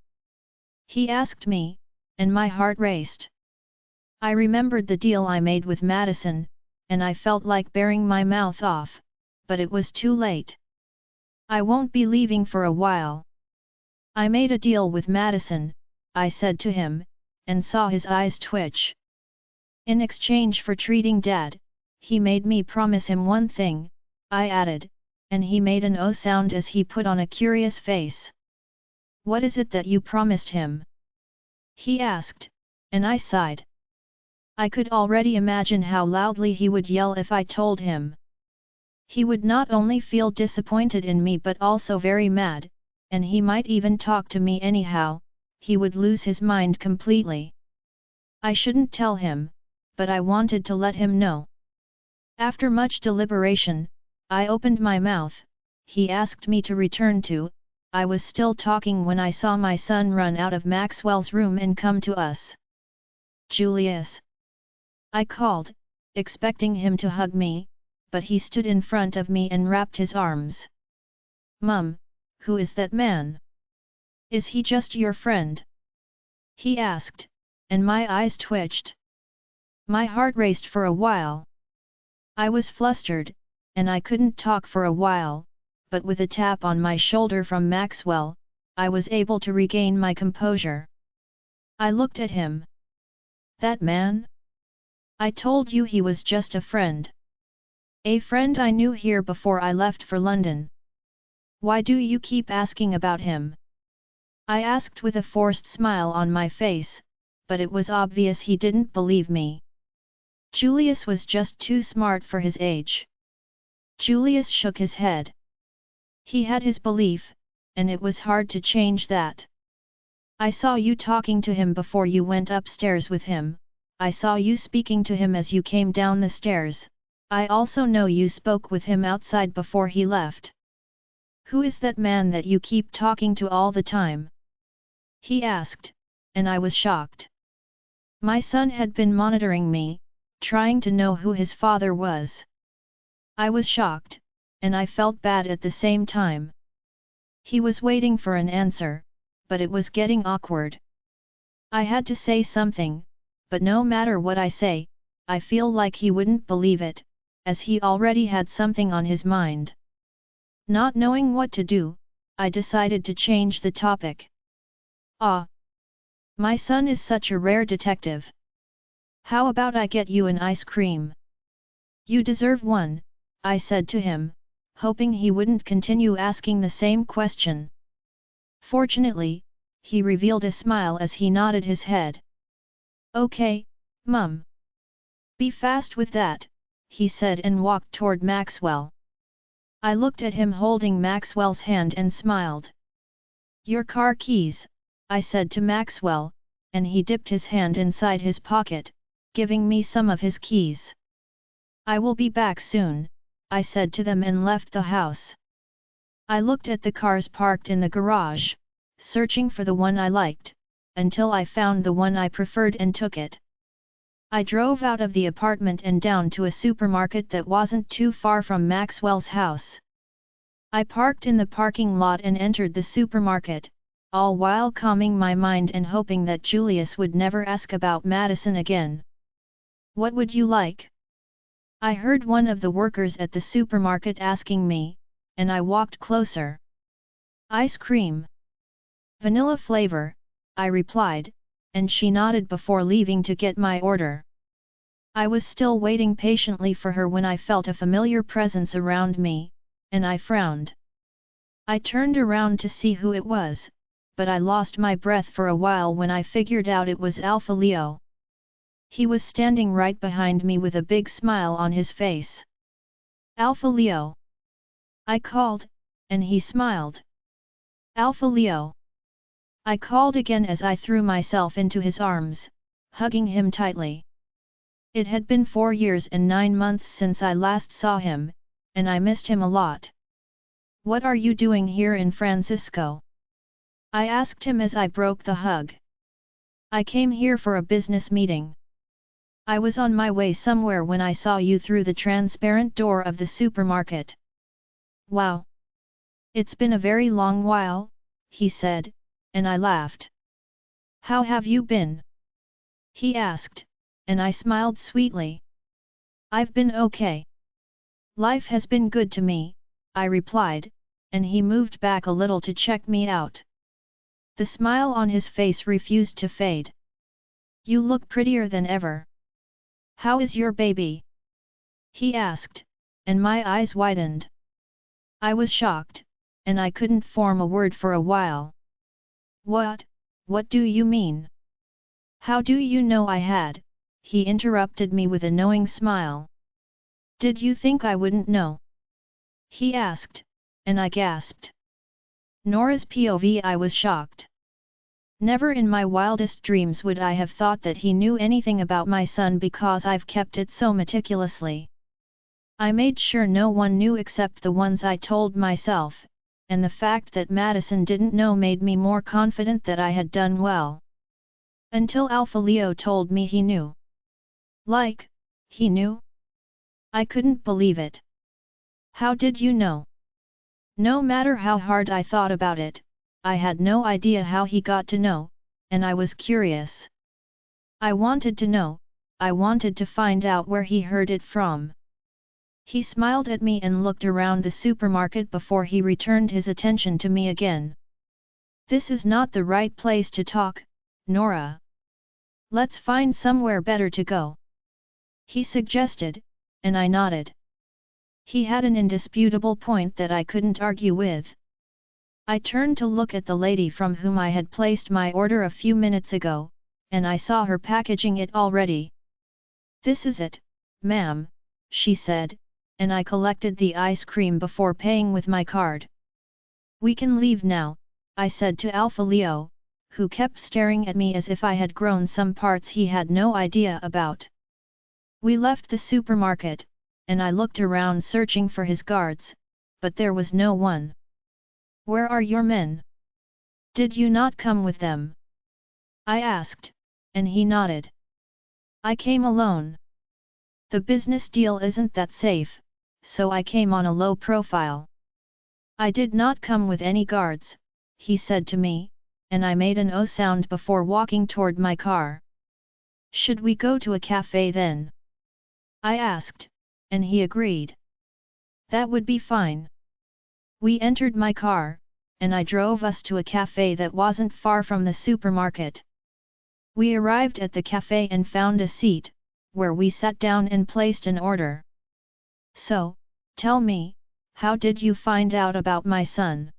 He asked me, and my heart raced. I remembered the deal I made with Madison, and I felt like bearing my mouth off, but it was too late. I won't be leaving for a while. I made a deal with Madison, I said to him, and saw his eyes twitch. In exchange for treating Dad, he made me promise him one thing, I added, and he made an "oh" sound as he put on a curious face. What is it that you promised him? He asked, and I sighed. I could already imagine how loudly he would yell if I told him. He would not only feel disappointed in me but also very mad, and he might even talk to me anyhow, he would lose his mind completely. I shouldn't tell him, but I wanted to let him know. After much deliberation, I opened my mouth. He asked me to return to. I was still talking when I saw my son run out of Maxwell's room and come to us. Julius! I called, expecting him to hug me, but he stood in front of me and wrapped his arms. Mum, who is that man? Is he just your friend? He asked, and my eyes twitched. My heart raced for a while. I was flustered, and I couldn't talk for a while, but with a tap on my shoulder from Maxwell, I was able to regain my composure. I looked at him. That man? I told you he was just a friend. A friend I knew here before I left for London. Why do you keep asking about him? I asked with a forced smile on my face, but it was obvious he didn't believe me. Julius was just too smart for his age. Julius shook his head. He had his belief, and it was hard to change that. I saw you talking to him before you went upstairs with him. I saw you speaking to him as you came down the stairs. I also know you spoke with him outside before he left. Who is that man that you keep talking to all the time? He asked, and I was shocked. My son had been monitoring me, trying to know who his father was. I was shocked, and I felt bad at the same time. He was waiting for an answer, but it was getting awkward. I had to say something, but no matter what I say, I feel like he wouldn't believe it, as he already had something on his mind. Not knowing what to do, I decided to change the topic. Ah! My son is such a rare detective. How about I get you an ice cream? You deserve one, I said to him, hoping he wouldn't continue asking the same question. Fortunately, he revealed a smile as he nodded his head. Okay, Mum. Be fast with that, he said and walked toward Maxwell. I looked at him holding Maxwell's hand and smiled. Your car keys, I said to Maxwell, and he dipped his hand inside his pocket, giving me some of his keys. I will be back soon, I said to them and left the house. I looked at the cars parked in the garage, searching for the one I liked, until I found the one I preferred and took it. I drove out of the apartment and down to a supermarket that wasn't too far from Maxwell's house. I parked in the parking lot and entered the supermarket, all while calming my mind and hoping that Julius would never ask about Madison again. What would you like? I heard one of the workers at the supermarket asking me, and I walked closer. Ice cream. Vanilla flavor, I replied, and she nodded before leaving to get my order. I was still waiting patiently for her when I felt a familiar presence around me, and I frowned. I turned around to see who it was, but I lost my breath for a while when I figured out it was Alpha Leo. He was standing right behind me with a big smile on his face. Alpha Leo! I called, and he smiled. Alpha Leo! I called again as I threw myself into his arms, hugging him tightly. It had been 4 years and 9 months since I last saw him, and I missed him a lot. What are you doing here in Francisco? I asked him as I broke the hug. I came here for a business meeting. I was on my way somewhere when I saw you through the transparent door of the supermarket. Wow! It's been a very long while, he said, and I laughed. How have you been? He asked, and I smiled sweetly. I've been okay. Life has been good to me, I replied, and he moved back a little to check me out. The smile on his face refused to fade. You look prettier than ever. How is your baby? He asked, and my eyes widened. I was shocked, and I couldn't form a word for a while. What do you mean? How do you know I had, he interrupted me with a knowing smile. Did you think I wouldn't know? He asked, and I gasped. Nora's POV. I was shocked. Never in my wildest dreams would I have thought that he knew anything about my son because I've kept it so meticulously. I made sure no one knew except the ones I told myself, and the fact that Madison didn't know made me more confident that I had done well. Until Alpha Leo told me he knew. Like, he knew? I couldn't believe it. How did you know? No matter how hard I thought about it, I had no idea how he got to know, and I was curious. I wanted to know, I wanted to find out where he heard it from. He smiled at me and looked around the supermarket before he returned his attention to me again. This is not the right place to talk, Nora. Let's find somewhere better to go. He suggested, and I nodded. He had an indisputable point that I couldn't argue with. I turned to look at the lady from whom I had placed my order a few minutes ago, and I saw her packaging it already. This is it, ma'am, she said, and I collected the ice cream before paying with my card. We can leave now, I said to Alpha Leo, who kept staring at me as if I had grown some parts he had no idea about. We left the supermarket, and I looked around searching for his guards, but there was no one. Where are your men? Did you not come with them? I asked, and he nodded. I came alone. The business deal isn't that safe, so I came on a low profile. I did not come with any guards, he said to me, and I made an O sound before walking toward my car. Should we go to a cafe then? I asked, and he agreed. That would be fine. We entered my car, and I drove us to a cafe that wasn't far from the supermarket. We arrived at the cafe and found a seat, where we sat down and placed an order. So, tell me, how did you find out about my son?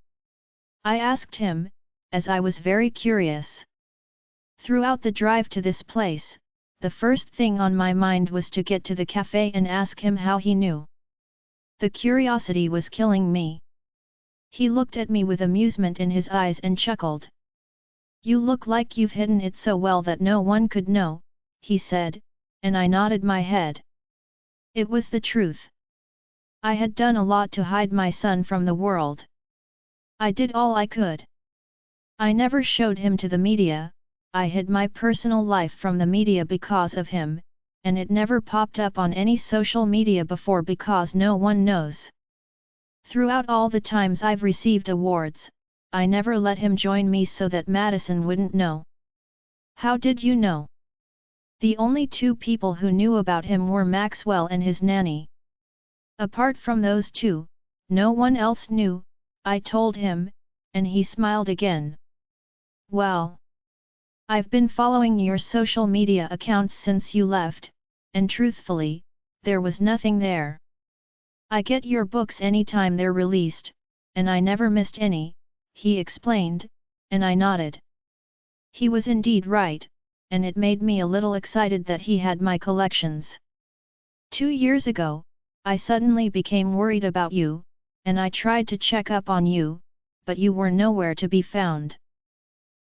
I asked him, as I was very curious. Throughout the drive to this place, the first thing on my mind was to get to the cafe and ask him how he knew. The curiosity was killing me. He looked at me with amusement in his eyes and chuckled. You look like you've hidden it so well that no one could know, he said, and I nodded my head. It was the truth. I had done a lot to hide my son from the world. I did all I could. I never showed him to the media, I hid my personal life from the media because of him, and it never popped up on any social media before because no one knows. Throughout all the times I've received awards, I never let him join me so that Madison wouldn't know. How did you know? The only two people who knew about him were Maxwell and his nanny. Apart from those two, no one else knew, I told him, and he smiled again. Well, I've been following your social media accounts since you left, and truthfully, there was nothing there. I get your books anytime they're released, and I never missed any, he explained, and I nodded. He was indeed right, and it made me a little excited that he had my collections. 2 years ago, I suddenly became worried about you, and I tried to check up on you, but you were nowhere to be found.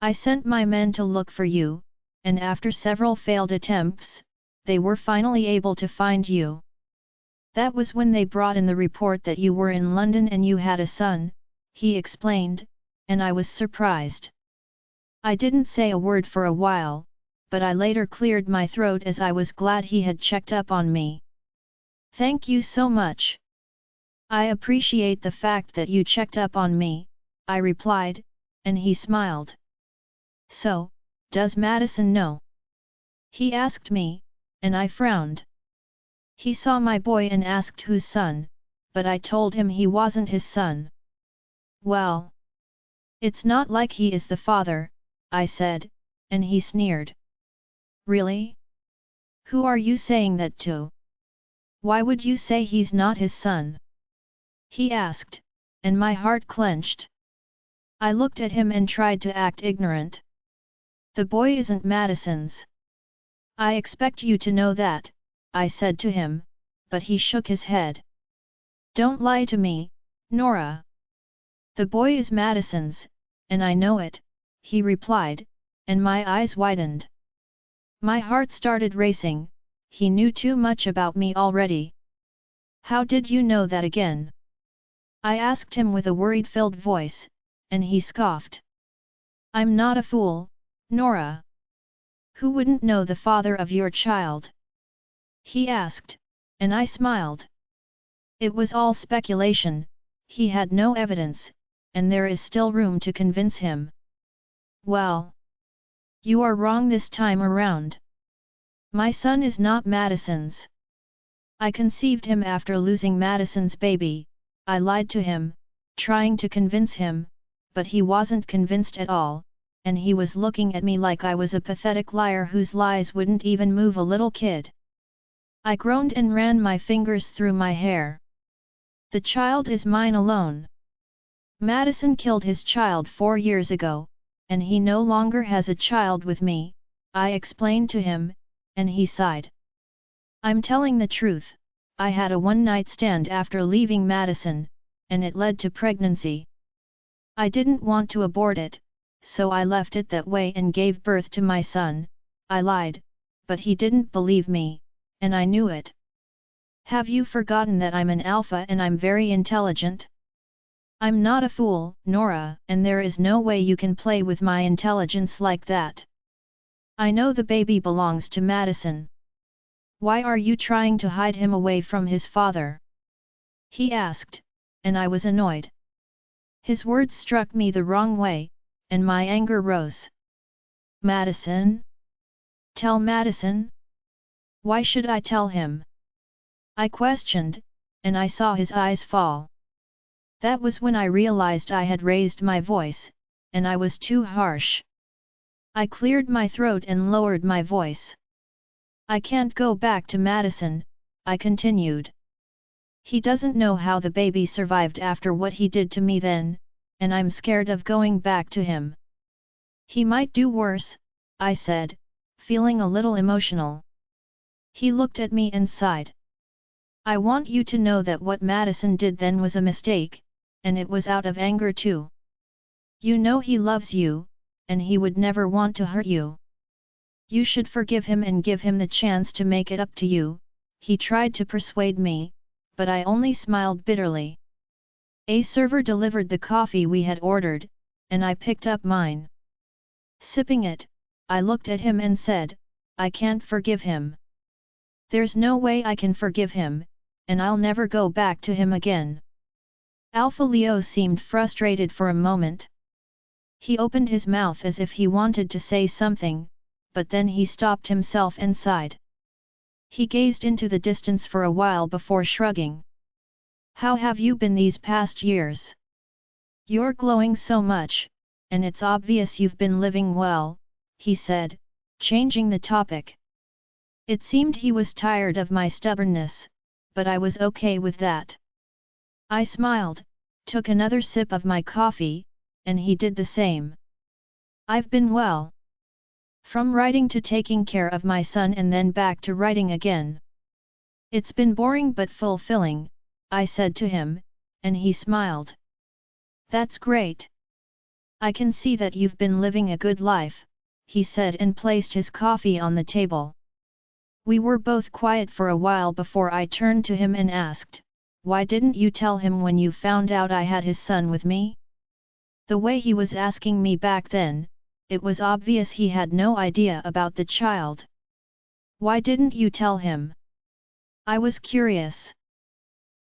I sent my men to look for you, and after several failed attempts, they were finally able to find you. That was when they brought in the report that you were in London and you had a son, he explained, and I was surprised. I didn't say a word for a while, but I later cleared my throat as I was glad he had checked up on me. Thank you so much. I appreciate the fact that you checked up on me, I replied, and he smiled. So, does Madison know? He asked me, and I frowned. He saw my boy and asked whose son, but I told him he wasn't his son. Well, it's not like he is the father, I said, and he sneered. Really? Who are you saying that to? Why would you say he's not his son? He asked, and my heart clenched. I looked at him and tried to act ignorant. The boy isn't Madison's. I expect you to know that, I said to him, but he shook his head. Don't lie to me, Nora. The boy is Madison's, and I know it, he replied, and my eyes widened. My heart started racing. He knew too much about me already. How did you know that again? I asked him with a worried-filled voice, and he scoffed. I'm not a fool, Nora. Who wouldn't know the father of your child? He asked, and I smiled. It was all speculation, he had no evidence, and there is still room to convince him. Well, you are wrong this time around. My son is not Madison's. I conceived him after losing Madison's baby. I lied to him, trying to convince him, but he wasn't convinced at all, and he was looking at me like I was a pathetic liar whose lies wouldn't even move a little kid. I groaned and ran my fingers through my hair. The child is mine alone. Madison killed his child 4 years ago, and he no longer has a child with me, I explained to him, and he sighed. I'm telling the truth, I had a one-night stand after leaving Madison, and it led to pregnancy. I didn't want to abort it, so I left it that way and gave birth to my son. I lied, but he didn't believe me, and I knew it. Have you forgotten that I'm an alpha and I'm very intelligent? I'm not a fool, Nora, and there is no way you can play with my intelligence like that. I know the baby belongs to Madison. Why are you trying to hide him away from his father? He asked, and I was annoyed. His words struck me the wrong way, and my anger rose. Madison? Tell Madison? Why should I tell him? I questioned, and I saw his eyes fall. That was when I realized I had raised my voice, and I was too harsh. I cleared my throat and lowered my voice. I can't go back to Madison, I continued. He doesn't know how the baby survived after what he did to me then, and I'm scared of going back to him. He might do worse, I said, feeling a little emotional. He looked at me and sighed. I want you to know that what Madison did then was a mistake, and it was out of anger too. You know he loves you, and he would never want to hurt you. You should forgive him and give him the chance to make it up to you. He tried to persuade me, but I only smiled bitterly. A server delivered the coffee we had ordered, and I picked up mine. Sipping it, I looked at him and said, I can't forgive him. There's no way I can forgive him, and I'll never go back to him again. Alpha Leo seemed frustrated for a moment. He opened his mouth as if he wanted to say something, but then he stopped himself and sighed. He gazed into the distance for a while before shrugging. How have you been these past years? You're glowing so much, and it's obvious you've been living well, he said, changing the topic. It seemed he was tired of my stubbornness, but I was okay with that. I smiled, took another sip of my coffee, and he did the same. I've been well. From writing to taking care of my son and then back to writing again. It's been boring but fulfilling, I said to him, and he smiled. That's great. I can see that you've been living a good life, he said and placed his coffee on the table. We were both quiet for a while before I turned to him and asked, why didn't you tell him when you found out I had his son with me? The way he was asking me back then, it was obvious he had no idea about the child. Why didn't you tell him? I was curious.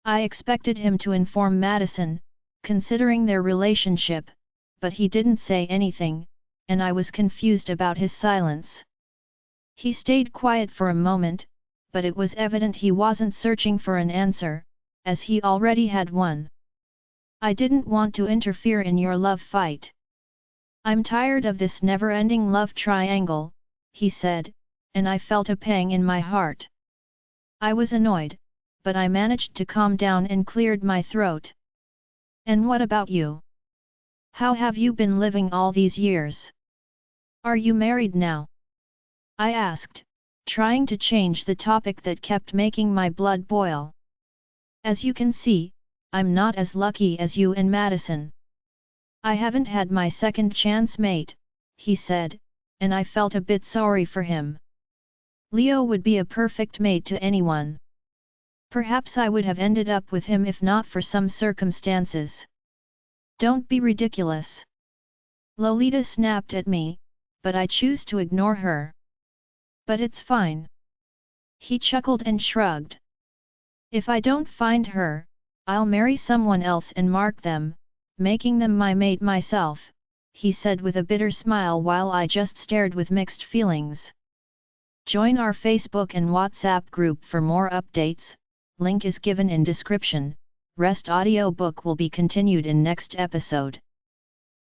I expected him to inform Madison, considering their relationship, but he didn't say anything, and I was confused about his silence. He stayed quiet for a moment, but it was evident he wasn't searching for an answer, as he already had one. I didn't want to interfere in your love fight. I'm tired of this never-ending love triangle, he said, and I felt a pang in my heart. I was annoyed, but I managed to calm down and cleared my throat. And what about you? How have you been living all these years? Are you married now? I asked, trying to change the topic that kept making my blood boil. As you can see, I'm not as lucky as you and Madison. I haven't had my second chance mate, he said, and I felt a bit sorry for him. Leo would be a perfect mate to anyone. Perhaps I would have ended up with him if not for some circumstances. Don't be ridiculous. Lolita snapped at me, but I choose to ignore her. But it's fine. He chuckled and shrugged. If I don't find her, I'll marry someone else and mark them, making them my mate myself, he said with a bitter smile while I just stared with mixed feelings. Join our Facebook and WhatsApp group for more updates, link is given in description. Rest audiobook will be continued in next episode.